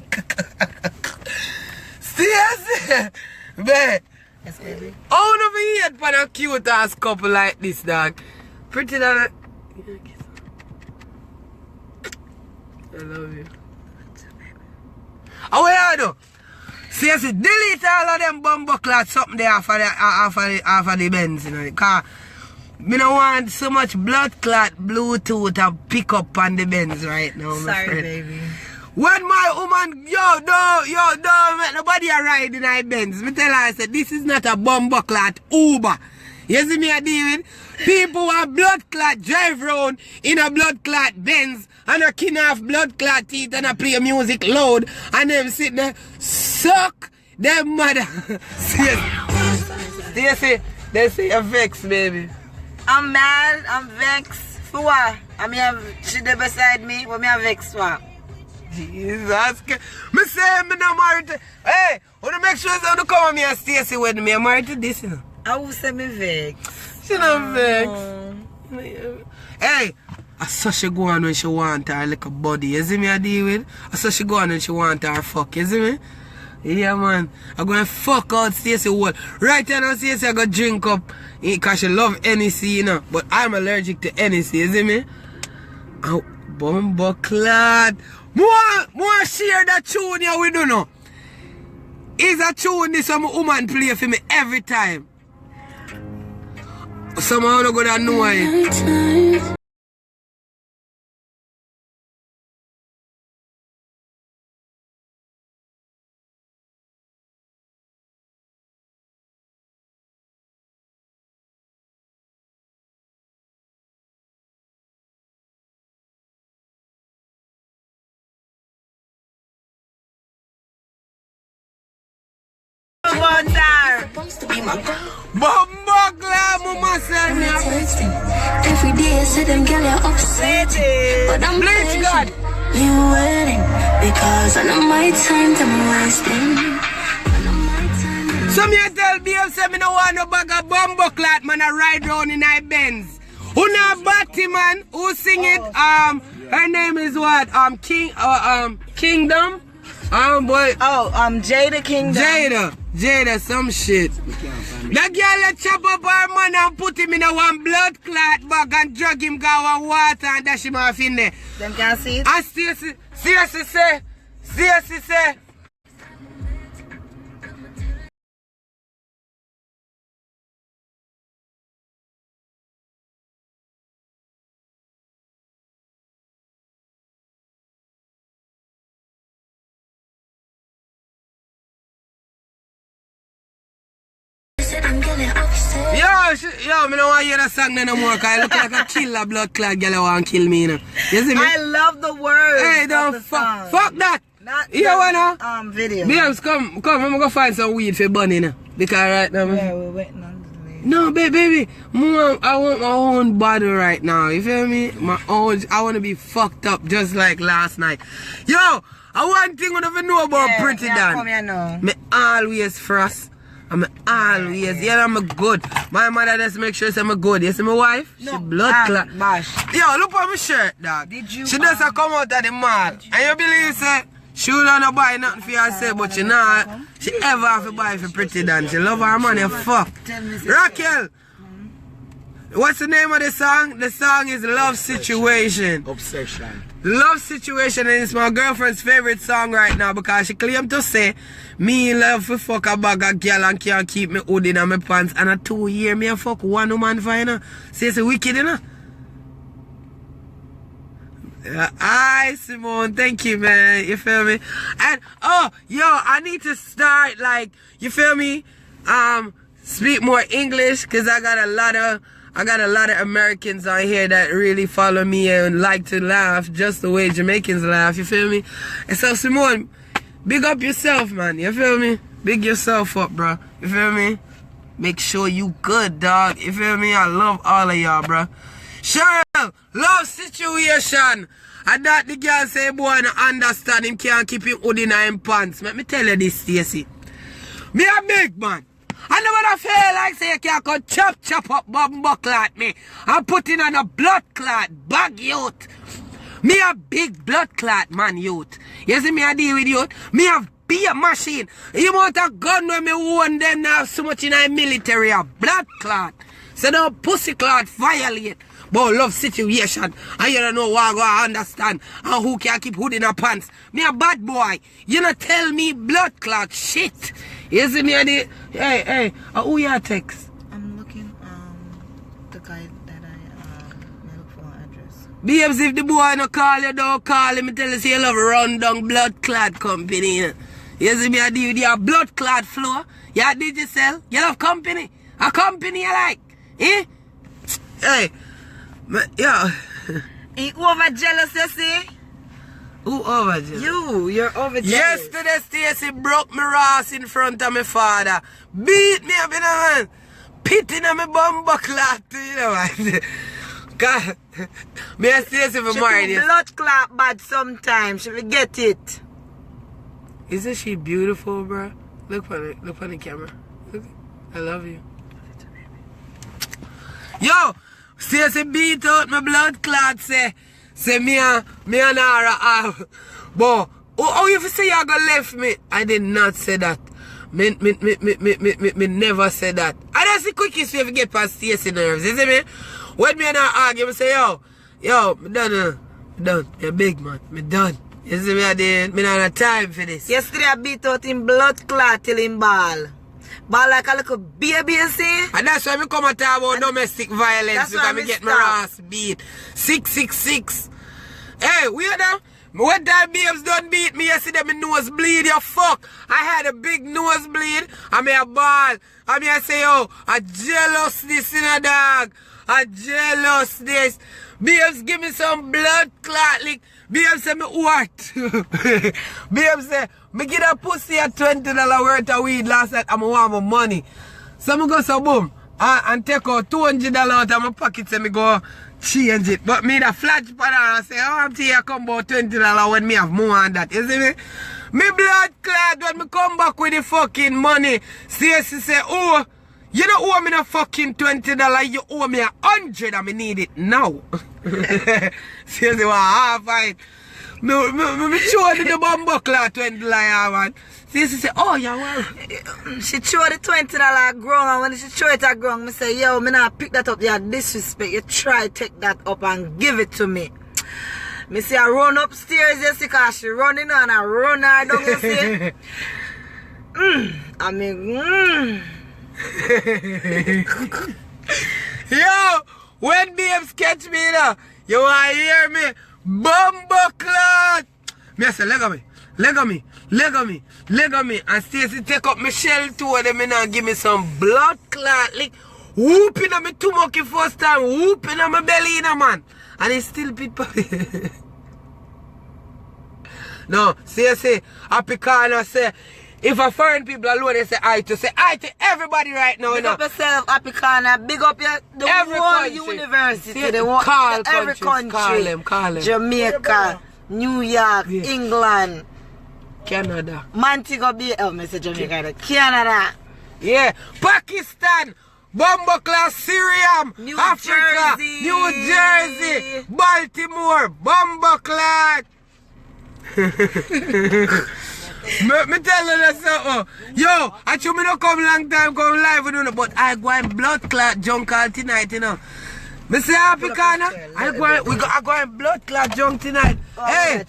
Seriously? Babe. Yes, baby. How never yet for a cute ass couple like this, dog? Pretty than I love you. How you do? Seriously, delete all of them bumbuckler something there after the Benz, you know. Because me don't want so much blood clot Bluetooth to pick up on the Benz right now, my Sorry, friend. baby. When my woman, don't make nobody a ride in my Benz. Me tell her, I said, this is not a bumbuckler Uber. You see me a deal with? People who have blood clot drive round in a blood clot Benz and a kin off blood clot teeth and a play music loud and them sit there suck them mother. See, they say you're vexed, baby. I'm mad, I'm vexed. For what? I mean, she there beside me, but me I'm vexed for. Jesus. Me say me not married to... Hey, wanna make sure you come with me and Stacey with me. I'm married to this, you know. I will say me vexed. She not vexed. Hey, I saw she go on when she want her little body. You see me I deal with? I saw she go on when she want her fuck. You see me? Yeah, man. I'm going to fuck out Stacey whole. Right now, Stacey I go drink up because she love NEC, you know. But I'm allergic to NEC. You see me? Oh, bumbuckler. More share that tune here we do know. Is a tune this some woman play for me every time. Somehow I'm gonna know it. Bumbuckler, mama said me. Every day I see them girl you're upset, but I'm Bleach God. You waiting because I know my time to wasting. I know my time. So me I tell BF say me no want no bag of bumbo clat man I ride round in I Benz. Who not Batty man? Who sing it? Her name is what? Kingdom? Boy. Jada Kingdom. Jada, some shit. That girl let chop up her man and put him in a one blood clot bag and drug him go on water and dash him off in there. Them can't see it? And seriously say. Yo, me don't want to hear that song no more because I look like a killer blood clot girl who want to kill me, you know. You see me? I love the words. Hey, don't fuck that. Not you wanna? Video. Babes, come, I'm gonna go find some weed for bunny now. Because right now, yeah, we're waiting on the weed. No, baby, I want my own body right now. You feel me? I want to be fucked up just like last night. Yo, I one thing I never know about Prettii Dan. Come here now. Me always frost. I'm always, I'm good. My mother just make sure I'm good. You see my wife? No, she blood clot. Yo, look at my shirt, dog. Did you? She does come out of the mall. And you believe, say, she don't buy nothing for herself, but she not. She ever have to buy for Prettii Dan. She love her money, fuck. Raquel, what's the name of the song? The song is Love Situation. Obsession. Love Situation, and it's my girlfriend's favorite song right now because she claimed to say, me love to fuck a bag of girl and can't keep me hood in my pants, and a 2 year me a fuck one woman for, you know. Say it's wicked, you know. Aye, Simone, thank you, man. You feel me? And I need to start, like, you feel me? Speak more English because I got a lot of Americans out here that really follow me and like to laugh just the way Jamaicans laugh, you feel me? And so, Simone, big up yourself, man, you feel me? Big yourself up, bro, you feel me? Make sure you good, dog, you feel me? I love all of y'all, bro. Cheryl, Love Situation. I thought the girl say, boy, I understand him can't keep him hood in him pants. Let me tell you this, Stacey. Me a big man. I never feel like say you can't go chop up bumbo clot me and put in on a blood clot bag youth. Me a big blood clot man youth. You see me I deal with youth? Me have beer machine. You want a gun when me own them now so much in a military a blood clot. So no pussy clot violate. But Love Situation. And you don't know what I understand. And who can keep hood in her pants. Me a bad boy. You not tell me blood clot shit. You see me at the... Hey, who you text? I'm looking, the guy that I look for an address. Babes, if the boy no call you, don't call him. Tell you say you love run down blood clot company. You see me at the blood clot floor. You Digicel. You love company. A company you like. Eh? Hey. Yo. Ain't over jealous, you see? Who over jealous? You're over jealous. Yesterday, Stacey broke my ass in front of my father. Beat me up, you know, man. Pitting on my bumbo clot, you know, man. God, me and Stacey for married. She blood clot bad sometimes. She forget it. Isn't she beautiful, bro? Look on the camera. Look, I love you. Yo, Stacey beat out my blood clot, say me and Nara but oh you say you gonna left me? I did not say that. Me never said that. I don't see quickest way to get past Stacey nerves, you see me? When me and her argue, I say, yo, me done. You're big man, me done. You see me, me not have time for this. Yesterday I beat out him blood clot till him ball. Ball like a little baby, you see? And that's why me come and talk about domestic violence because me get my ass beat. 666. Hey, weird now? When that babes done beat me yesterday, my nose bleed, you fuck. I had a big nosebleed, and me a ball. And me I say, yo, a jealousness in a dog. A jealousness. Babes give me some blood clot, like, babes say me what? Babes say, me get a pussy at $20 worth of weed last night, and I want my money. So me go so boom, and take out $200 out of my pocket, and me go change it. But me the flash pan and say, oh, I'm here come about $20 when me have more than that. You see me? Me blood clot when me come back with the fucking money. See, say, oh, you don't owe me no fucking $20, you owe me 100 and me need it now. See, what half fight. Me show the bumbo clot $20, man. See, she say, oh, yeah, well. She throw the $20 ground, and when she throw it at ground, I say, yo, me not pick that up. You disrespect. You try take that up and give it to me. Me say, I run upstairs, you see, because she running and I run her down, you see. I mean, Yo, when babes catch me now, you want to hear me? Bumbo clot. Me I say, leg on me, leg on me, leg on me, leg on me. And Stacey take up my shell too and them and give me some blood clot. Like, whooping on me too much first time, whooping on my belly, man. And it's still people. No, Stacey, Happy Corner say, if a foreign people alone, they say I to say I to everybody right now. big up yourself, Happy Corner. Big up the Every whole country. university. See, The whole, call every countries, country. call them. Jamaica, New York, Yeah. England, Canada. Montego Bay. Oh, Mr. Jamaica. Canada. Yeah, Pakistan, Bumbleclaw, Syria, New Africa, Jersey. New Jersey, Baltimore, Bumbleclaw. me tell you something. Yo, I should me not come long time, come live with you, but I go and blood clot junk all tonight, you know. Me say Happy Corner, I go and blood clot junk tonight. Oh, Hey,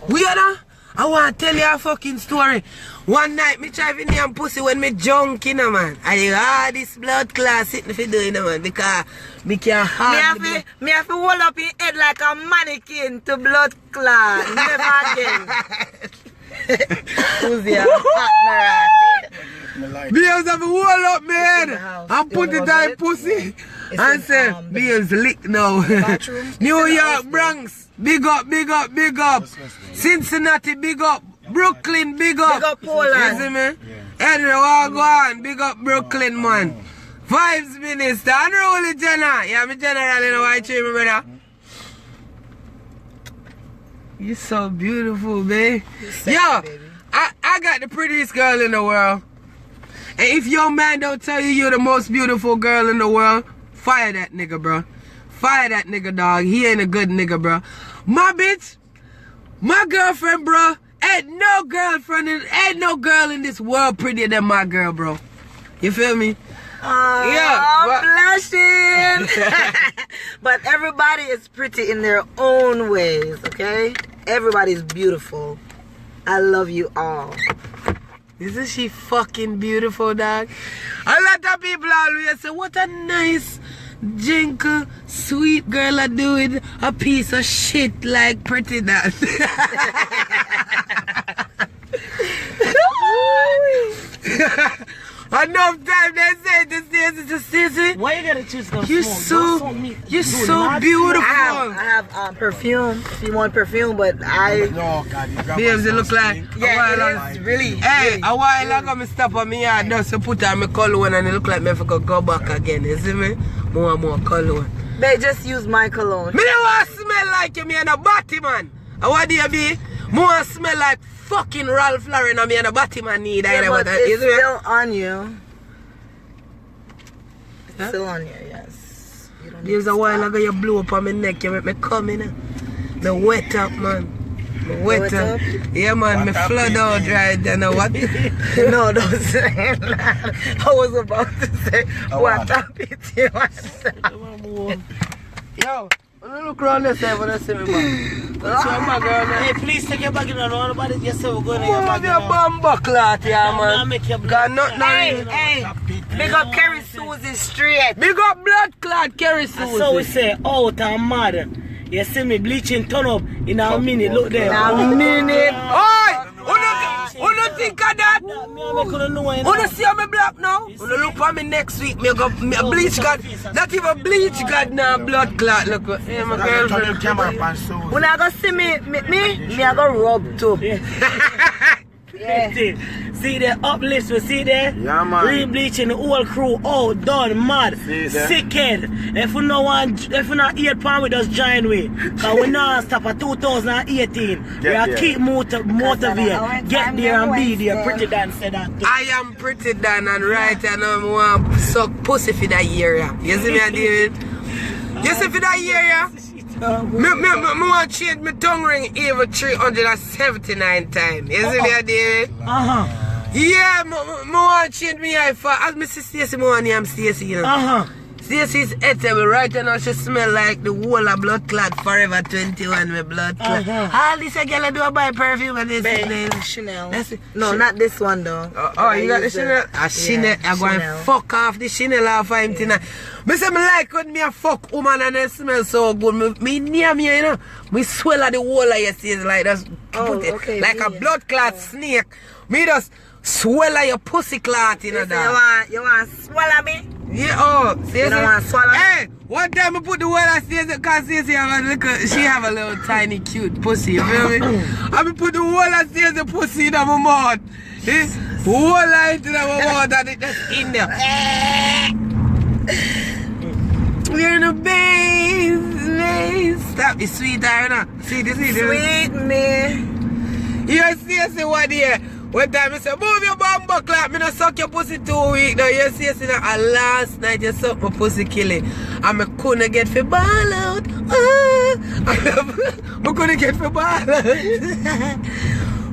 we are now. I want to tell you a fucking story. One night, me try to name pussy when me junk, you know, man. And this blood clot sitting for doing, you know, man, because me can't hard. Me have to hold up your head like a mannequin to blood clot. Never again. Who's your partner? Beals have to hold up, man, house. and put You it wanna on go pussy. It's And in, say, Beals lick now. bathroom? New York, Bronx, big up, big up, big up. Cincinnati, big up. Brooklyn, big up. Big up Poland. You see me? Henry, what go on? Big up Brooklyn, man. Vibes Minister, unruly Jenna. Yeah, me general in a white tree, my brother. You so beautiful, babe. Yo, baby. I got the prettiest girl in the world. And if your man don't tell you you're the most beautiful girl in the world, fire that nigga, bro. Fire that nigga, dog. He ain't a good nigga, bro. My bitch, my girlfriend, bro. Ain't no girl in this world prettier than my girl, bro. You feel me? Yeah, I'm blushing. But everybody is pretty in their own ways, okay? Everybody's beautiful. I love you all. Isn't she fucking beautiful, dog? A lot of people always say, what a nice, gentle, sweet girl I do with a piece of shit like Prettii that. Enough time they say this is just easy. Why you gotta choose them You're small? you're so beautiful. I have perfume if you want perfume, but I... No, God, you Babes, it look like Yeah, a while it ago. is really... Hey, really. a while ago me stop on me yard just to put on my cologne and it look like me have to go back again. You see me? More and more cologne. They just use my cologne. Me don't want to smell like you, me and a body man. And what do you be? More smell like fucking Ralph Lauren and me and a body man need. Yeah, but You it's see me? still on you. It's Huh? still on you, yes. You don't need There's to a while stop. ago you blew up on my neck, you make me come in. Me wet up, man. Me wet Wet up. up? Yeah, man, me flood out right then. What? No, don't say that. I was about to say, what happened to you? Yo, when you look around this side, when I see me, man. That's why my girl, man. Hey, please take your bag in and all about it. Just say we're going to your Move bag your bumbo clot, yeah, man. Make your Got nothing Hey, on you. hey, big up Kerry Susie straight. Big up blood clot, Kerry Susie. So we say out and mad. You see me bleaching turn up in a minute. Look there. In a minute. Oi! Who don't think of that? Who don't see me black now? Who don't look for me next week? Me go me a bleach god. Not even bleach god now, blood clot. Look, hey, my girlfriend. When I go see me I go rub too. Yeah. See the uplift, we see there? Yeah, man. Re-bleaching the whole crew. Oh, done, mad. Sick head. If we not 8 pound, we just join we. Cause we not stop at 2018. We are keep motivate. Get there and be there. Pretty Dan said that too. I am Pretty Dan and right now I want to suck pussy for that year. You see me, David? You see for that year, yeah? Me want to change my tongue ring even 379 times. You see me, David? Yeah, I want to change my eye for. As me see Stacey, I want to name Stacey, you know. Stacey's edible right now. She smell like the whole of blood clot forever 21 with blood clot. All this a girl do buy perfume and this Chanel. No, not this one though. Oh, you got the Chanel? Chanel. I'm going to fuck off the Chanel off of him tonight. I say I like when me a fuck woman and it smell so good. Me near me, you know. Me swallow the whole of your face like that. Okay, like a blood clot snake. Me just swallow your pussy clot, you know that. You want to swallow me? Yeah, oh, see, you don't want to swallow? Hey, one time I put the word I say because she have a little tiny cute pussy, you feel me? I put the word I say the pussy in my mouth. Whole light in my mouth and it just in there. We're in the base. Stop the sweetheart, you know. See this? Sweet me. You see what here? One time I said, move your bumbo clap, me not suck your pussy 2 weeks. Now you see, last night you suck my pussy killing. And I couldn't get for ball out. I couldn't get for ball out.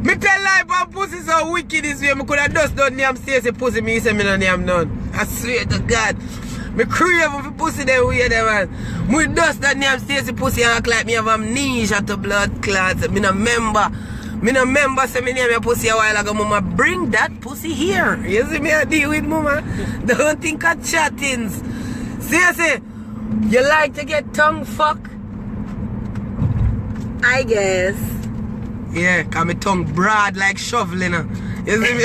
Me tell life my pussy so wicked this way. I could have just done name Stacey pussy, me say me no name none. I swear to God. Me crave for pussy them way there, man. Me dust that name Stacey pussy and act like me have amnesia to blood clots. Me no member. Me no remember say me name your pussy a while ago, mama. Bring that pussy here. You see me I deal with mama. Don't think of chattings. See, you like to get tongue fuck? I guess. Yeah, cause my tongue broad like shoveling. You see me?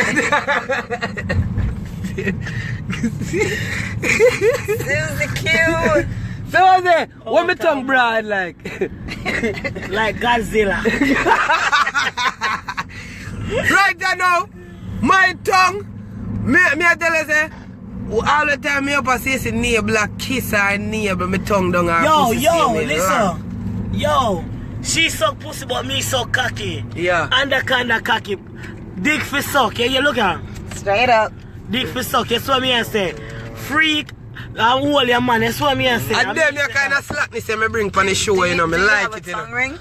Susie cute. So what my tongue broad like? Like Godzilla. Right now, my tongue, me I tell you say, all the time me up and say it's neighbor like kiss her neighbor, my tongue down her pussy. Yo, listen. Yo, she suck pussy but me suck cocky. Yeah. And that kind of cocky. Dick for suck, yeah, you look at her. Straight up. Dick for suck, that's what me I say. Freak. I'm hold your man, that's what me I say. And then you kind of slackness say me bring on the show, you know, me like it, you know. Ring?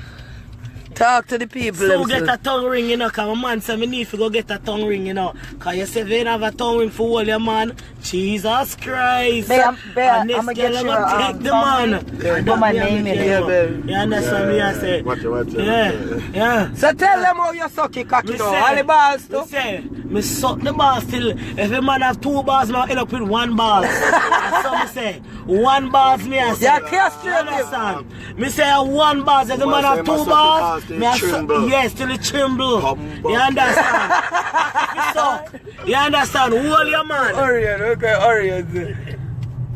Talk to the people. So get a tongue ring, you know, cause my man said me need to go get a tongue ring, you know. Cause you say if you don't have a tongue ring for hold your man, Jesus Christ. I'm and this gonna girl get you gonna take the man. And put my name in it. Yeah, baby. You understand me I say? Watch it. Yeah. So tell them how you suck your cocky now. All the balls too. Me suck the balls till if a man have 2 balls, I end up with 1 ball. That's what me say. 1 balls me I say. Yeah, castrate understand? Me say 1 balls. If a man have 2 balls, me I suck. Yes, till it tremble. You understand? You understand? Hold your man. Orion, okay, Orion.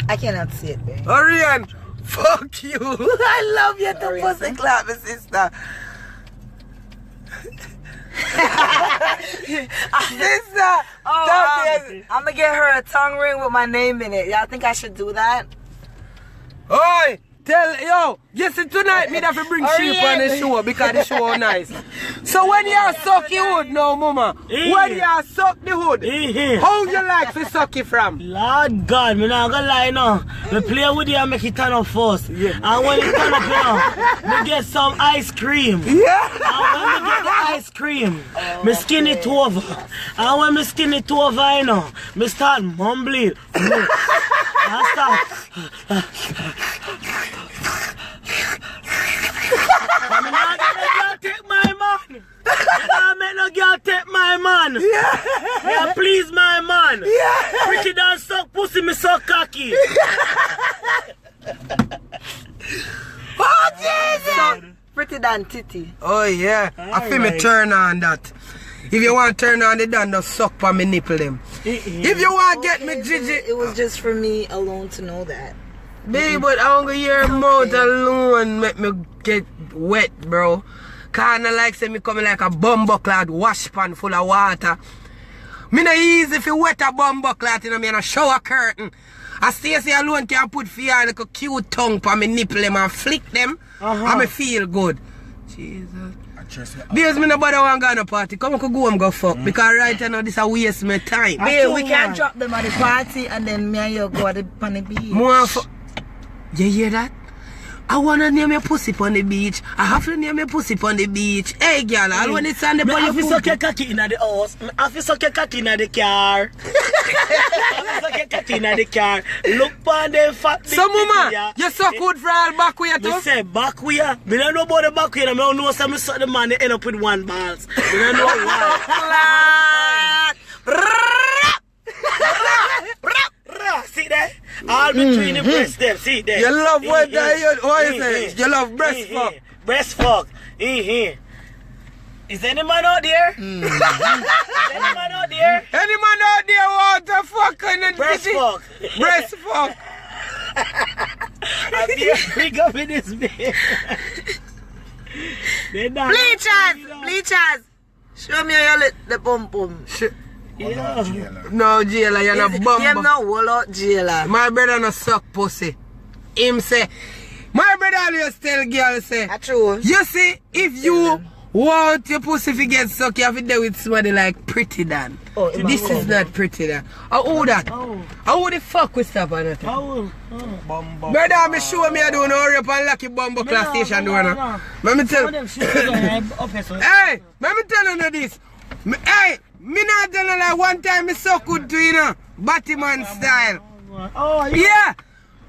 I cannot see it, babe. Orion, fuck you. I love you to pussy clap, my sister. Sister, I'm gonna get her a tongue ring with my name in it. Y'all think I should do that? oi, you see tonight me have to bring sheep on the show because the show nice. So when you suck the hood now, mama, when you suck the hood, how you like to suck it from? Lord God, me not gonna lie now. Me play with you and make it turn up first. Yeah. And when it turn up, you know, me get some ice cream. Yeah. And when me get the ice cream, me skin it over. And when me skin it over, you know, me start mumbling. I start. I'm not gonna take my man. I'm not gonna take my man. Yeah, please my man. Yeah. Pretty dance suck pussy, me suck cocky. Oh Jesus! Pretty than titty. Oh yeah, I feel me turn on that. If you want to turn on the dan, just suck on me nipple them. If you want to get me Gigi, it was just for me alone to know that. babe, but I don't go your mouth alone make me get wet, bro. Kinda like say me coming like a bumbucklad wash pan full of water. Me no easy if you wet a bumbucklad, you know, me in a shower curtain. I Stacey alone can put fire like a cute tongue on me nipple them and flick them. And me feel good. Jesus. Because me no bother want to go on a party. Come on, go and go fuck. Because right now this a waste my time. Babe, we can drop them at the party and then me and you go at the on the beach. You hear that? I wanna name your pussy on the beach. I have to name your pussy on the beach. Hey girl, I want to stand up on your pussy. I suck your cocky in the house. I feel suck your cocky in the car. I suck your cocky in the car. Look on the fat. So mama, you so good for all back way too? Me say back way. Me don't know about the back way. I don't know some suck the man they end up with one balls. Me don't know why. See that? All between the breast them. See that? You love what you say? You love breast fuck. Breast fuck. Is any man out there? Is any man out there? Any man out there want to fuck and breast fuck. Breast fuck. I feel big up in this bed. Bleachers. Show me how you lit the pum pum. Yeah. No, jailer, you're not bum. Him no whole out jailer. My brother no suck pussy. Him say, my brother always tell girl say, that's true. You see, if you want your pussy to get sucked, you have to do with somebody like Prettii Dan. Oh, this is not Prettii Dan. How that? How the fuck we stop on that? Brother, I'm sure me I don't know hurry up and lock your bumbo class station door now. Let me tell you. Hey, let me tell you this. Hey, me not tell you like one time me so good to you know, Batman style. Yeah.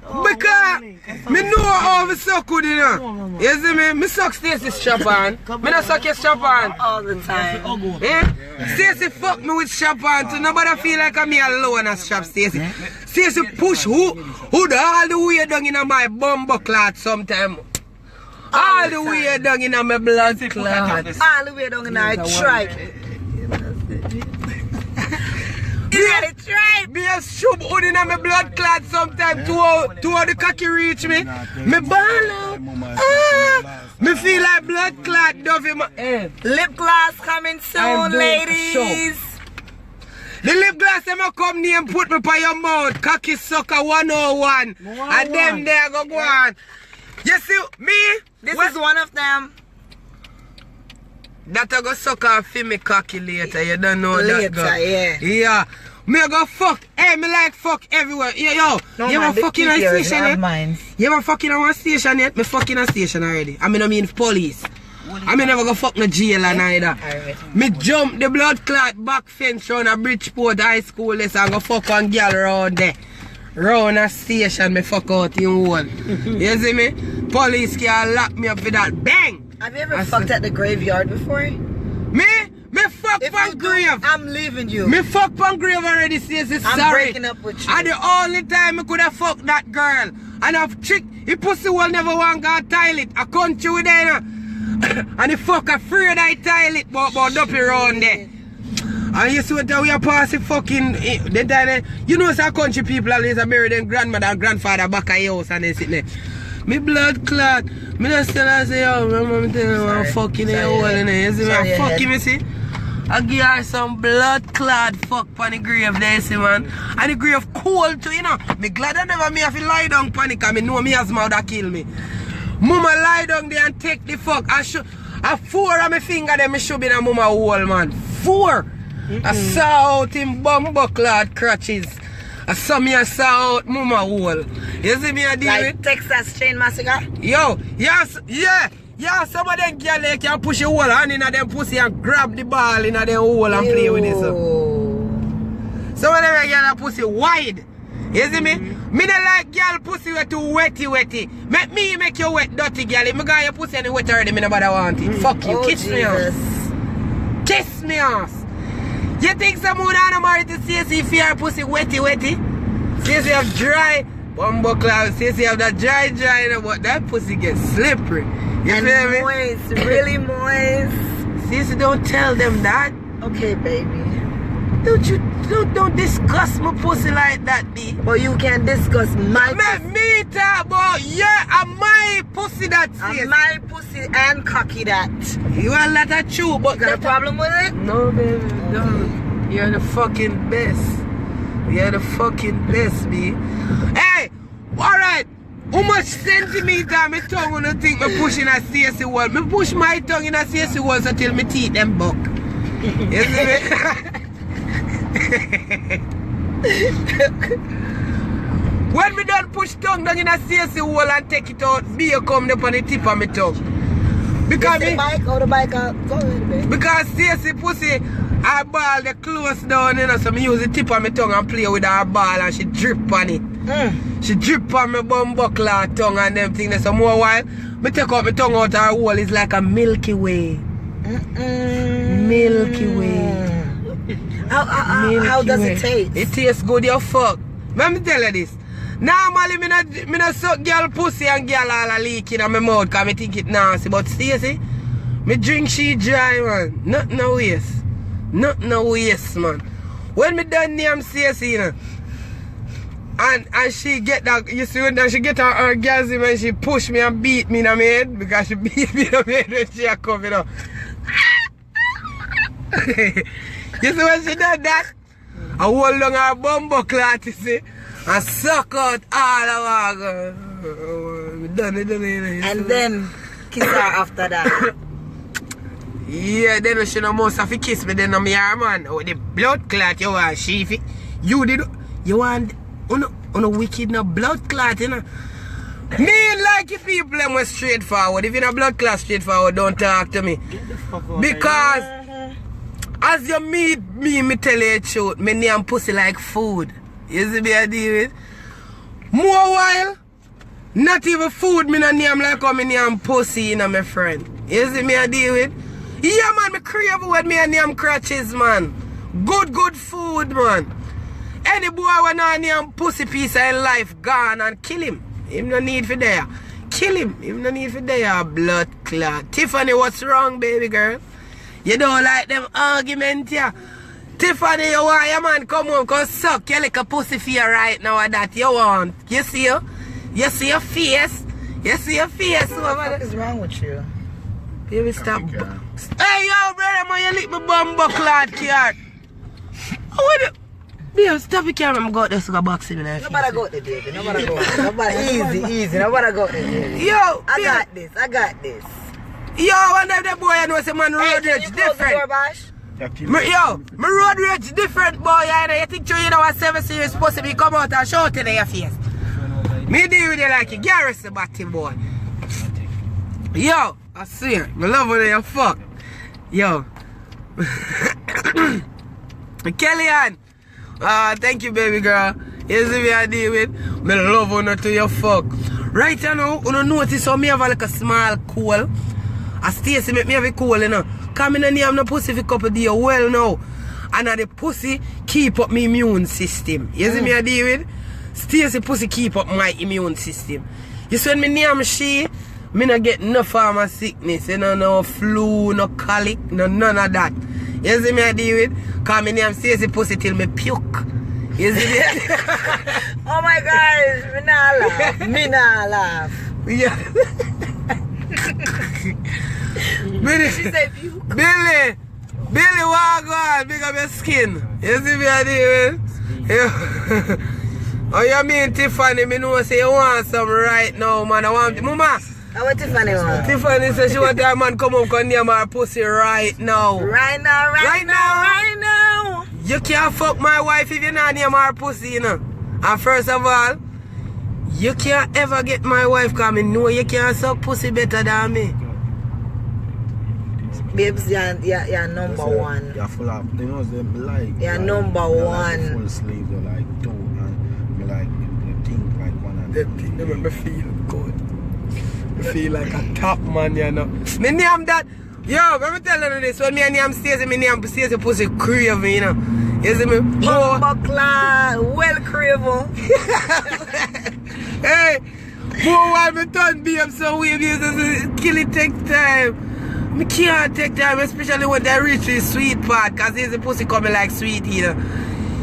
Because me know how me suck good, you know. You see me? Me suck Stacey's strap on. Me not suck your strap on. All the time. Yeah? Stacey fuck me with strap on so nobody feel like I'm me alone as strap Stacey. Stacey push who the all the way down in my bumbo clot sometime. All the way down in my blood clot. All the way down in my tripe. Me a shove hood in my blood clot sometime to how the cocky reach me. Me ball out. Me feel like blood clot dove in my head. Lip gloss coming soon, ladies. The lip gloss them a come near and put me by your mouth. Cocky sucker 101. And them there go on. You see me? This is one of them. That I go suck off for me cocky later. You don't know later, that girl. Yeah. Yeah. Me I go fuck. Hey, me like fuck everywhere. Yo. No, you ever fuck in a station yet? You ever fuck in a one station yet? Me fuck in a station already. I mean I mean police. I mean never go fuck no jailer neither. Me jump the blood clot back fence round a Bridgeport High School this and go fuck one girl around there. Round a station me fuck out in one. You see me? Police can lock me up for that. Bang! Have you ever fucked at the graveyard before? Me fuck on grave. I'm leaving you. Me fuck on grave already, Stacey. Sorry. I'm breaking up with you. And the only time I could have fucked that girl. And a chick, he pussy will never want to go toilet. I country with her. And the fuck afraid I toilet but dumpy around there. And you see what we are passing fucking the time, you know some country people always bury their grandmother and grandfather back at your house and they sit there. Me blood clot. Me just tell her say, yo, my mom tell me I'm fucking a hole in there. You see me? I'm fucking me see? I give her some blood clot fuck on the grave there, see man. And the grave cold too, you know. Me glad I never me have to lie down panic and me know me asthma would have kill me. Mama lie down there and take the fuck. I 4 of my finger them me should be in a mama hole, man. 4. I saw out in bumbo clot crutches. I saw me saw out mama hole. You see me a deal like with? Texas Chain Massacre? Yo, yes, yeah, some of them girls they can push a hole hand in them pussy and grab the ball in them hole and play with it. So. Some of them girls pussy wide. You see me? Me don't like girl pussy with too wetty. Make me make you wet dirty girl. If me got your pussy any wet already, me nobody want it. Fuck you, kiss me off. Kiss me off. You think someone on married to Stacey if your pussy wetty? Stacey have dry bumbo cloud. Stacey have that dry, but that pussy gets slippery. You and feel me? Moist, really moist. Stacey, don't tell them that. Okay, baby. Don't discuss my pussy like that, B. But you can discuss my pussy. Me talk about and my pussy that And says. my pussy and cocky that. You are not a true, but Got a problem with it? no, baby, no. You're the fucking best. You're the fucking best, B. Hey, alright. How much centimeter my tongue when you think me pushing a CSC wall? Me push my tongue in a CSC wall until my teeth them buck. You see me? When me done push tongue down in a CSC wall and take it out, beer come up on the tip of my tongue. Because the bike or the bike out. Go ahead, baby. because CSC pussy, her ball they close down, you know, so me use the tip of my tongue and play with her ball and she drip on it. She drip on my bum buckle tongue and them things. So more while, me take out my tongue out her hole, it's like a Milky Way. Milky Way. How does it taste? It tastes good, you fuck. Let me tell you this. Normally, me not suck girl pussy and girl all a leak in my mouth because I think it nasty. But Stacey, me drink she dry, man. Nothing no waste. Nothing no waste, man. When me done name Stacey, you know, and she get that, you see when she get her orgasm and she push me and beat me in the head because she beat me in the head when she a come, you know. You see when she done that? I hold on her bum buckle, you see, and suck out all of her. Done it. And then kiss her after that. Yeah, then she no must have to kiss me then on my arm, man. Oh, the blood clot you want, Sheefy. You want no wicked no blood clot, you know. Me like you people them was straightforward. If you no blood clot straightforward, don't talk to me. Because as you meet me tell you the truth, me name pussy like food. You see me I deal with? More while, not even food me no name like how me name pussy, you know, my friend. You see me I deal with? Yeah, man, me crave when me name crutches, man. Good food, man. Any boy when I name pussy piece in life, gone and kill him. Him no need for there. Kill him. Him no need for there, blood clot. Tiffany, what's wrong, baby girl? You don't like them arguments, yeah? Tiffany, you want your man come home, cause suck your like a pussy for you right now and that you want. You see you? You see your face? You see your face over there? What is wrong with you? Baby, stop. Hey, yo, brother, man, you lick my bum buckle out, cat. What the? Babe, stop it, camera. I'm going to go boxing in there. Nobody got the baby. Nobody got it. Nobody, easy. Nobody got the baby. Yo, I got this. Yo, one of the boy I know say man road rage different. Yo, my road rage different, boy. You think you know what 7 series supposed to be come out and shout in your face. Me deal with you like you garrison body, boy. Yo, I see it. I love when you fuck. Yo. Kellyanne. Thank you, baby girl. You see me I deal with. Me love when you to your fuck. Right now, you notice how me have like a small cool. I Stacey make me have a cool, you know. Come in and name no pussy for a couple days well now. And the pussy keep up my immune system. You see me I deal with? Stacey pussy keep up my immune system. You see when me name she, me not get no form of sickness, you know, no flu, no colic, no none of that. You see me I deal with? Cause me name Stacey pussy till me puke. You see me? Oh my gosh, me nah laugh. Yeah. Billy, She said puke. Billy, walk on, big up your skin. You see me I deal with? Yeah. Oh, you mean Tiffany? Me know say you want some right now, man. I want Mama. How what Tiffany want? Tiffany says she want that man come up and name her pussy right now. Right now. You can't fuck my wife if you not name her pussy, you know. And first of all, you can't ever get my wife because I know you can't suck pussy better than me. Babes, you're number one. You're full of, you know, they like. You're number one. Like full sleeve, they're like two, and me like, you think like one and Them things they make me feel good. I feel like a top man, you know. Me name that. Yo, let me tell you this. When me name Stacey, me name Stacey pussy crave me, you know. You see me? Buckler, well cravel. Hey, boy, why me turn BM so weird? Kill it take time. Me can't take time, especially when they reach the sweet part, cause there's a pussy coming like sweet here.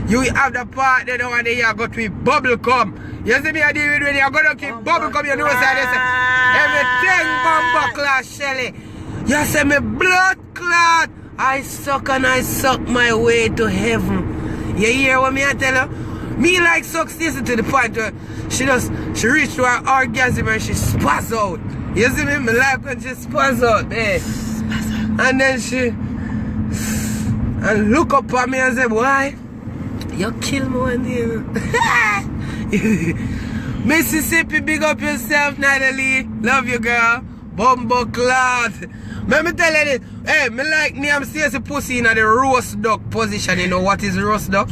You have the part that one day you got to bubble gum. You see me I deal with when you go to keep bubble gum, you know what I say? Everything bumbo clot, Shelly. You say me blood clot. I suck and I suck my way to heaven. You hear what me I tell her? Me like suck Stacey to the point where she reached to her orgasm and she spaz out. You see me? Me like when she spaz out, eh? And then she and look up at me and say, why? You kill me one day. Mississippi, big up yourself, Natalie. Love you, girl. Bumbo cloth. Let me tell you this. Hey, me like me, I'm Stacey pussy in the roast duck position. You know what is roast duck?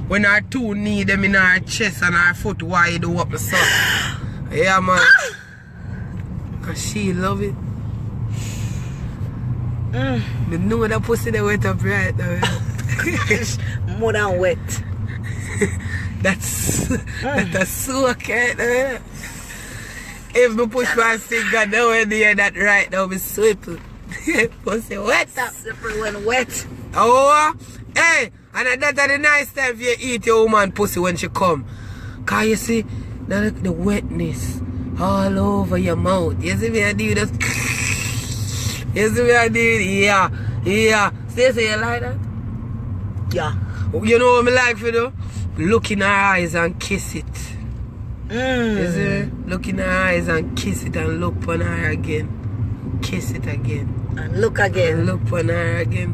When our two knee them in our chest and our foot wide up the sun. Yeah, man. And she love it. Me know that pussy they wet up right now. More than wet. That's so okay. If me push my finger nowhere near that right now, me sweep. Pussy wet up. Slippery when wet. Oh, hey, and that's the nice time if you eat your woman pussy when she come. Cause you see, the wetness all over your mouth. You see me I do this? You see me I do it? Yeah, yeah. Say you like that? Yeah. You know what I like for do? Look in her eyes and kiss it. You see me? Look in her eyes and kiss it and look on her again. Kiss it again. And look again. And look on her again.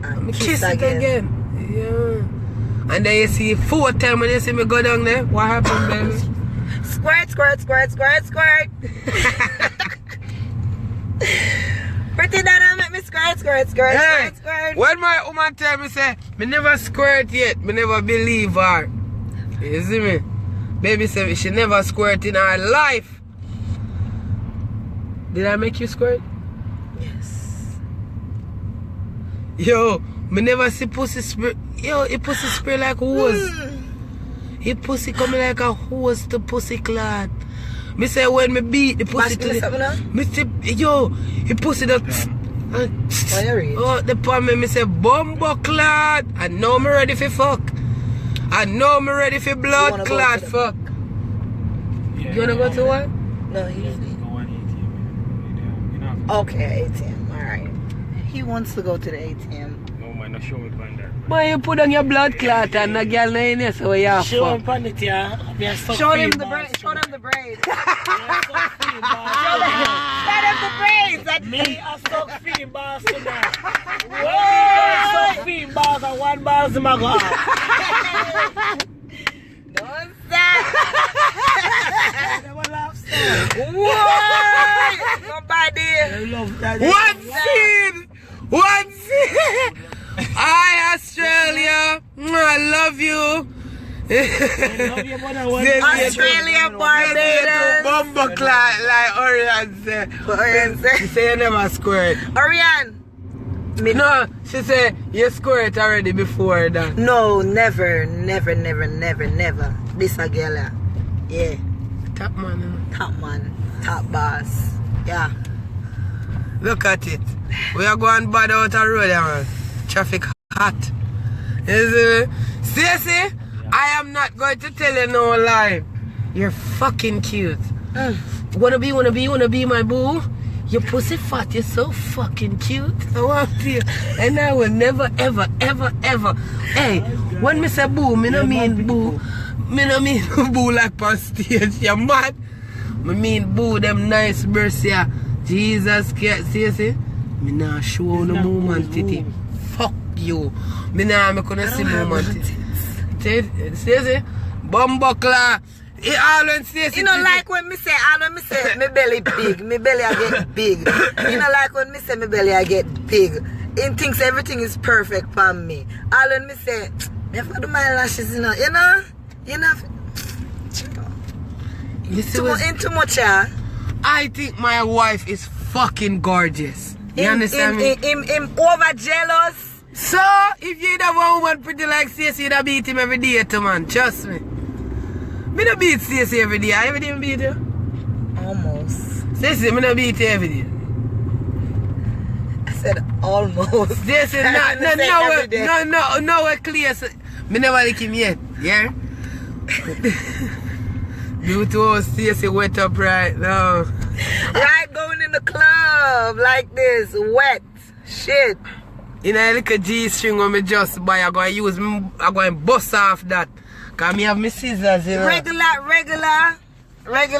And Kiss it again. Yeah. And then you see 4 times when you see me go down there. What happened, baby? Squirt, squirt, squirt, squirt, squirt. Pretty dada make me squirt, squirt, squirt, Hey, squirt, squirt. when my woman tell me say, me never squirt yet, me never believe her. You see me? Baby say she never squirt in her life. Did I make you squirt? Yes. Yo, me never see pussy spray. Yo, it pussy spray like hose. It pussy coming like a hose to pussy clot. Me say when me beat the pussy to the... Me say, yo, it pussy that... Oh, the palm me say, bumbo clot. I know me ready for fuck. I know me ready for blood clot fuck. Yeah, You wanna go to what? No, he's... Go on ATM. Okay, ATM, alright. He wants to go to the ATM. No man, no show me on that. Boy, you put on your blood clot and the girl no in here, so you have Show him fuck. on it, yeah. Show them the braids. Show them the braids. Show them the braids. Me, I suck feeding bars tonight. Whoa! Suck feeding bars and 1 bar in my go. Don't stop. Never laugh, sir. What? Nobody. I love that. One scene! Hi, Australia! I love you! Australia, Barbados. Bumbo clot like Orion said. She say you never squirt. Orion. No, she said you squirt already before that. No, never. This a girl. Yeah. Top man. Top man. Top boss. Yeah. Look at it. We are going bad out the road, man. Traffic hot. You see me? Stacey, I am not going to tell you no lie. You're fucking cute. Wanna be my boo? Your pussy fat, you're so fucking cute. I want you. And I will never, ever. Hey, when me say boo, me no mean boo. Me no mean boo like on stage. You mad? Me mean boo, them nice breasts, yeah. Jesus Christ, see? Me nah show no moment, titty. Fuck you. Me nah me gonna see moment. See? Bumbuckler. It always says You know, like when me say, my belly big, my belly I get big. You know, like when me say my belly I get big. He thinks everything is perfect for me. All when me say, me have to do my lashes, you know. You see Ain't too much, yeah. I think my wife is fucking gorgeous. You understand me? Him over jealous. So, if you have a woman pretty like Stacey, you'd beat him every day too, man. Trust me. Me don't beat Stacey every day. I ever didn't beat you? Almost. Stacey, me don't beat you every day. said almost. This is not, no, we're clear. So, me never like him yet, yeah? You two Stacey wet up right now. Right, going in the club like this, wet. Shit. In a little G-string when me just buy, I'm going to bust off that. Because me have my scissors, you know. Regular,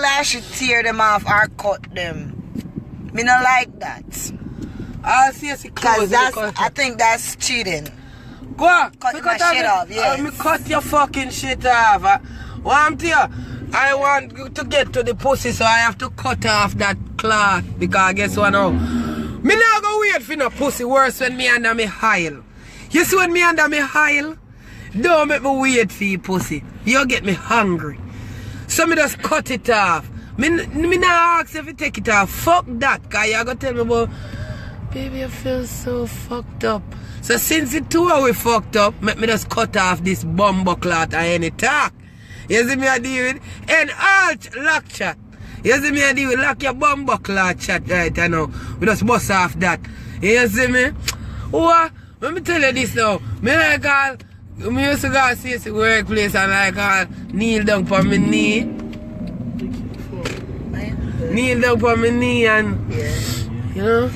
I should tear them off or cut them. Me not like that. I'll see you close. I think that's cheating. Go on. Cut my shit off, yes. Me cut your fucking shit off. What I'm telling you, I want to get to the pussy, so I have to cut off that cloth. Because guess what now? Me not go wait for no pussy worse when me under me hile. You see when me under me hile? Don't make me wait for your pussy. You get me hungry. So me just cut it off. Me not ask if you take it off. Fuck that. Because you're going to tell me about, baby, I feel so fucked up. So since the two of we fucked up, make me just cut off this bumbo cloth or any talk. You see me I deal with? And alt lock chat. You see me I deal with lock your bumbo cloth chat right now. We just bust off that. You see me? What? Let me tell you this now. Me used to go see the workplace and like kneel down for my knee. Kneel down for my knee and you know?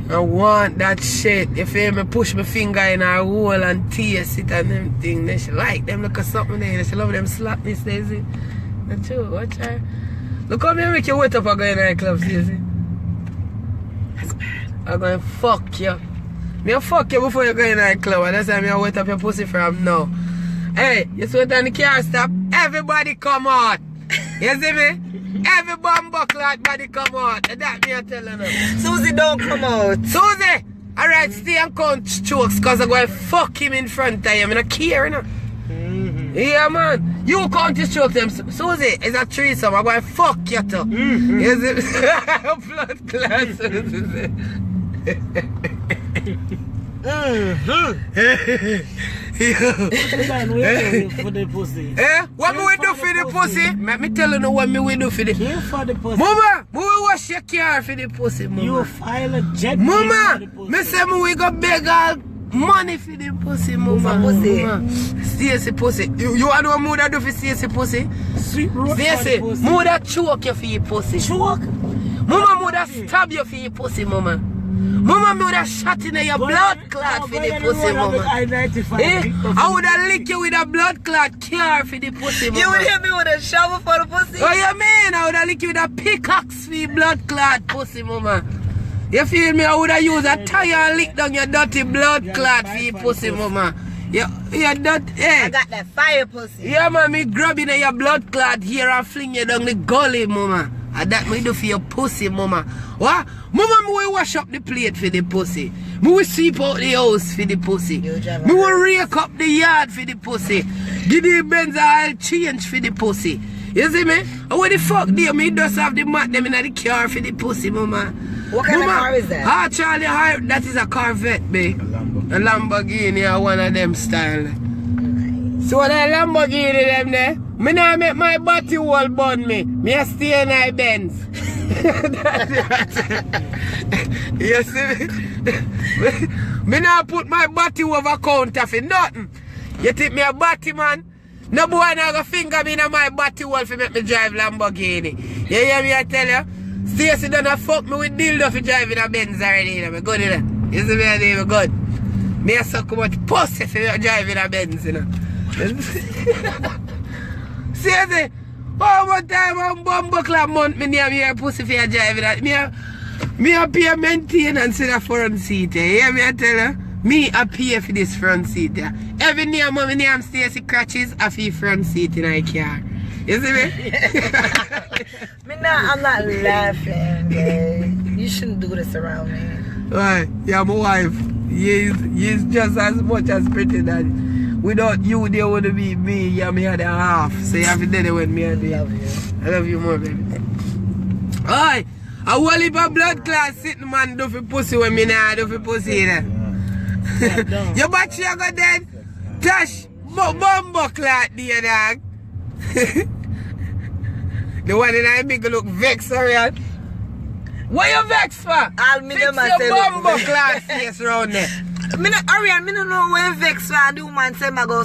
I want that shit. You feel me? Push my finger in her hole and taste it and them things. Then she like them look at something there. She love them slapness, Daisy. That's true, watch her. Look how me make you wet up and go in the club, Daisy. That's bad. I'm gonna fuck you. Me fuck you before you go in the club. And that's why I wet up your pussy from now. Hey, you see what on the car stop? Everybody come out. You see me? Every bumbo clot body come out. That me I tell you now. Susie, don't come out. Susie! Alright, stay and count jokes because I'm going to fuck him in front of you. I'm not care, you know? Yeah, man. You count his jokes, them. Susie, it's a threesome. I'm going to fuck you too. You see? Blood clot, Susie. For the pussy. What me we do for the pussy? Let me tell you what me we do for the pussy. For the pussy. Mama, we wash your car for the pussy, mama. You file a jet. Mama, me say we go beg all money for the pussy, mama. Pussy. Stacey pussy. You want to know what I do for Stacey pussy? Sweet road. Stacey, mother choke you for your pussy. Choke? Mama, mother stab you for your pussy, mama. Mama, me would have shot in your blood clot for the pussy, mama. I would have licked you with a blood clot car for the pussy, mama. You would hit me with a shovel for the pussy? What you mean? I would have licked you with a pickaxe for your blood clot pussy, mama. You feel me? I would have used a tire and lick down your dirty blood clot for your pussy, mama. Yeah, that, hey. I got that fire pussy. Yeah, man, me grabbing your blood clot here and fling you down the gully, mama. And that me do for your pussy, mama. What? Mama, me will wash up the plate for the pussy. Me will sweep out the house for the pussy. Me will rake up the yard for the pussy. Give the Benz oil change for the pussy. You see me? And what the fuck do me just have the mat them in the car for the pussy, mama? What kind of car is that? Ah, Charlie, that is a Corvette, babe. A Lamborghini, one of them style. Nice. So that Lamborghini them there, me not make my body wall burn me. Me a stay in my Benz. You see me? Me not put my body over counter for nothing. You think me a body man? No boy not go finger me in my body wall for make me drive Lamborghini. You hear me I tell you? Stacey done fuck me with dildo for driving a Benz already. You know, me good in it. You see me I do me good. Me a suck much pussy for driving a Benz, you know. Stacey, how much time on bumbo club month me near me a pussy for driving that? Me a pay maintenance in the front seat. You hear me I tell you? Me a pay for this front seat. Yeah. Every name my name Stacey Crutches I feel front seat in my car. You see me? I'm not laughing, babe. You shouldn't do this around me. Why? You're my wife. You're just as much as Prettii that. Without you, there wouldn't be me. You're me other half. So you have to do it with me and me. Love you. I love you more, baby. Alright. A whole heap of blood clot sitting man do for pussy when me nah do for pussy there. Your battery I got dead. Tash, bumbo clot there, dog. The one in I make look vexed, sorry. What you vex for? I'll me Fix them and your tell you. bumbo clad face round there. Me no, Arian, me no know where vex for and the woman say I go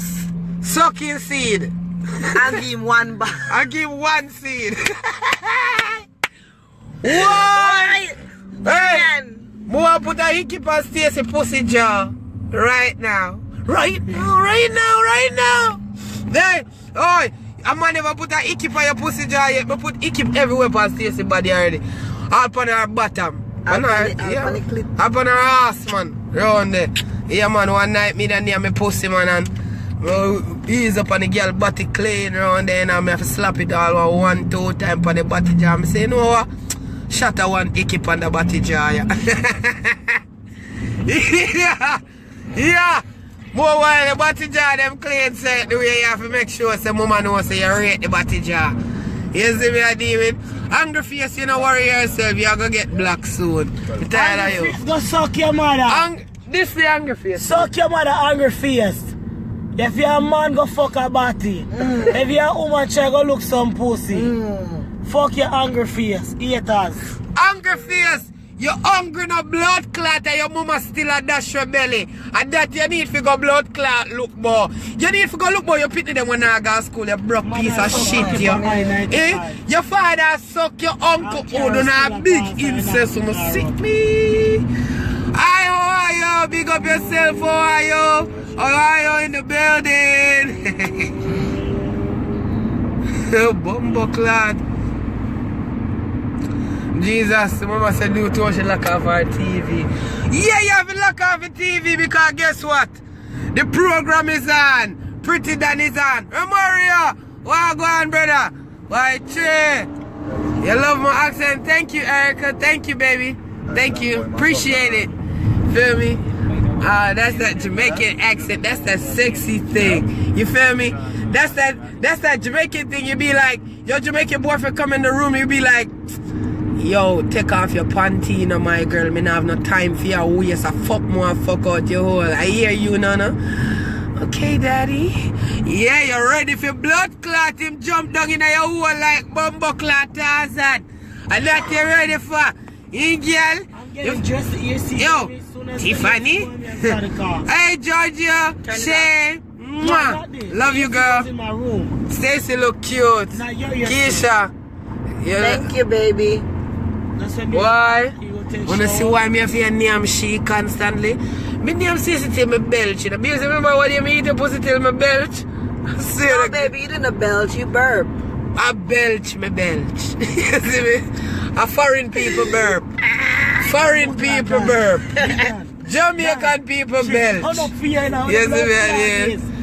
Suck his seed. and give him one bar. I give one seed. What? Why? Hey, more put a hickey on Stacy pussy jaw. Right now. Right now. There. Oh, a man never put a hickey on your pussy jaw yet. But put hickey everywhere on Stacy body already. Up on her bottom. Up on her ass, man. Round there. Yeah, man, one night me done near me pussy, man, and ease up on the girl body clean round there, and I have to slap it all 1, 2 times on the body jaw. I say, you know what? Shatter one icky on the body jaw, yeah. Yeah. More while the body jaw them clean set the way you have to make sure some mama knows so you rate the body jaw. You see me I deal with? Angry face, you know, worry yourself, you're gonna get black soon. I'm tired of you. Go suck your mother. This the angry face. Suck your mother angry face. If you're a man, go fuck a body. If you're a woman, try go look some pussy. Fuck your angry face. Haters. Angry face. You're hungry no blood clot and your mama still a dash your belly. And that you need to go blood clot look more. You need to go look more. You pity them when I go to school. You broke piece of shit, you. Eh? Your father suck your uncle who do not big incest. So sick me. Hi, how are you? Big up yourself. How are you? How are you in the building? Bumbo clot. Jesus, mama said do too much lock off our TV. Yeah, you have to lock off the TV because guess what? The program is on. Pretty Dan is on. Mario, why go on, brother? Why, Trey? You love my accent. Thank you, Erica. Thank you, baby. Thank you. Appreciate it. Feel me? That's that Jamaican accent. That's that sexy thing. You feel me? That's that Jamaican thing. You be like, your Jamaican boyfriend come in the room. You be like, yo, take off your panty, you know, my girl. Me not have no time for your waist. I fuck more, fuck out your hole. I hear you, Nana. Okay, daddy. Yeah, you ready for blood clot? Him jump down in your hole like bumbo clot Tarzan. And that you ready for? Girl? Yo, Tiffany. Hey, Georgia. Shay. Mwah. Love you, girl. Stacy look cute. Keisha. Yeah. Thank you, baby. Why? Wanna see why me have to name she constantly? Me name Stacy till me belch. You know? Because remember when you eat a pussy till me belch? No, baby, you didn't belch, you burp. I belch, me belch. You see me? A foreign people burp. Foreign people burp. Jamaican people belch. You see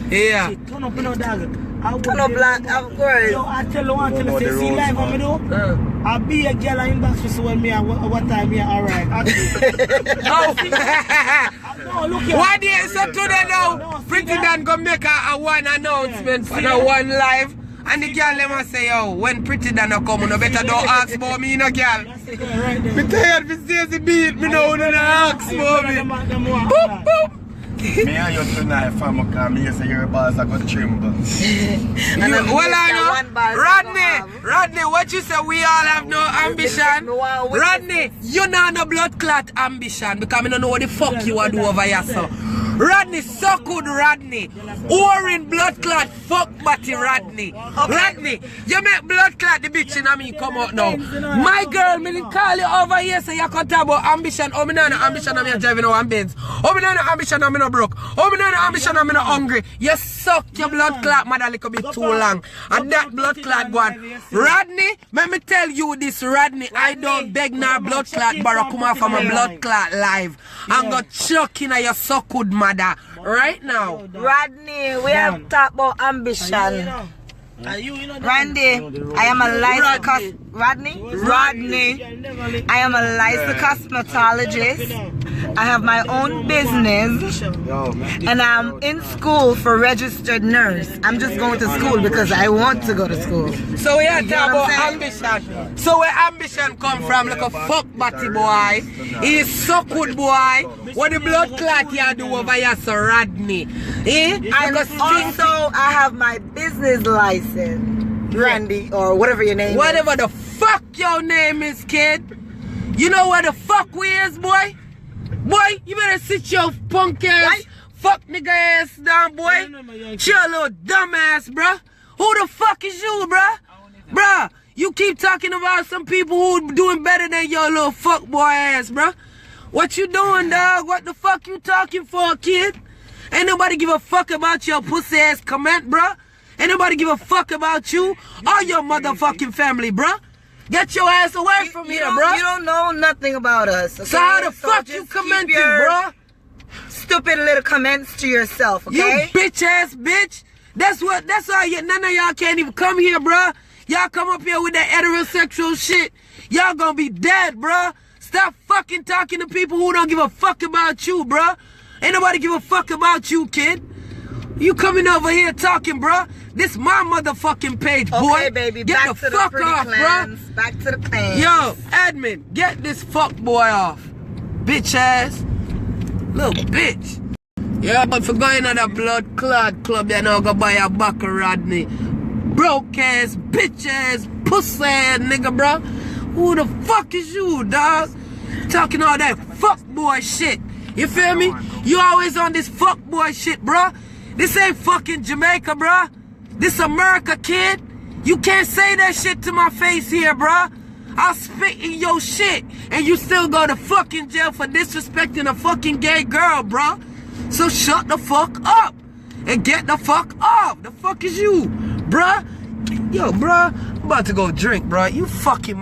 me? Yeah. Turn up in no dog. Turn up black, of course. Yo, I tell you one thing, I say, see live what me do? I'll be a girl in box for when me, what time me arrive. No, look here. What day? So today now, Pretty Dan go make a one announcement for the one live. And the girl them say, yo, when Pretty Dan come, you better don't ask about me, no girl. Me tired of Stacy beat me now, don't ask about me. Boop, boop. Me and you tonight, fam, because me say your balls are going to tremble. Well, I know. Rodney, what you say, we all have no ambition. Rodney, you know no blood clot ambition because I don't know what the fuck you are do over here, so. Rodney, so good, Rodney. Orin blood clot, fuck body, Rodney. Rodney, you make blood clot the bitch in me come out now. My girl, me call you over here so you can talk about ambition. Oh, me no ambition, I'm driving no Benz. Oh, me no ambition, I'm not broke. Oh, me no ambition, I'm not hungry. You suck your blood clot, mother, a little bit too long. And that blood clot go on. Rodney, let me tell you this, Rodney. I don't beg no blood clot, but I come out from a blood clot live. I'm going to chuck in your so good mother right now. Rodney, we have to talk about ambition. Randy, I am a licensed Rodney, I am a licensed cosmetologist. I have my own business and I'm in school for registered nurse. I'm just going to school because I want to go to school. So we are talking about ambition. So where ambition come from, like a fuck body boy. He is so good boy. What the blood clot you do over here, so Rodney. And also I have my business license. Randy or whatever your name is. Whatever the fuck your name is, kid. You know where the fuck we is, boy? Boy, you better sit your punk ass, fuck nigga ass down, boy. Chill, little dumb ass, bruh. Who the fuck is you, bruh? Bruh, you keep talking about some people who doing better than your little fuck boy ass, bruh. What you doing, dog? What the fuck you talking for, kid? Ain't nobody give a fuck about your pussy ass comment, bruh. Ain't nobody give a fuck about you or your motherfucking family, bruh. Get your ass away from here, bruh. You don't know nothing about us. Okay? So how the fuck you commenting, bruh? Stupid little comments to yourself, okay? You bitch ass bitch. That's all none of y'all can't even come here, bruh. Y'all come up here with that heterosexual shit. Y'all gonna be dead, bruh. Stop fucking talking to people who don't give a fuck about you, bruh. Ain't nobody give a fuck about you, kid. You coming over here talking, bruh. This my motherfucking page, boy. Okay, baby, get back the to fuck the pretty off, clans. bruh. Back to the clans. Yo, admin, get this fuck boy off. Bitch ass. Little bitch. Yeah, but for going to the blood clot club, you know, go buy a buck of Rodney. Broke ass, bitch ass, pussy ass nigga, bro. Who the fuck is you, dog? Talking all that fuck boy shit. You feel me? You always on this fuck boy shit, bro. This ain't fucking Jamaica, bro. This America, kid. You can't say that shit to my face here, bro. I'll spit in your shit, and you still go to fucking jail for disrespecting a fucking gay girl, bro. So shut the fuck up and get the fuck off. The fuck is you, bruh? Yo, bruh, I'm about to go drink, bruh. You fucking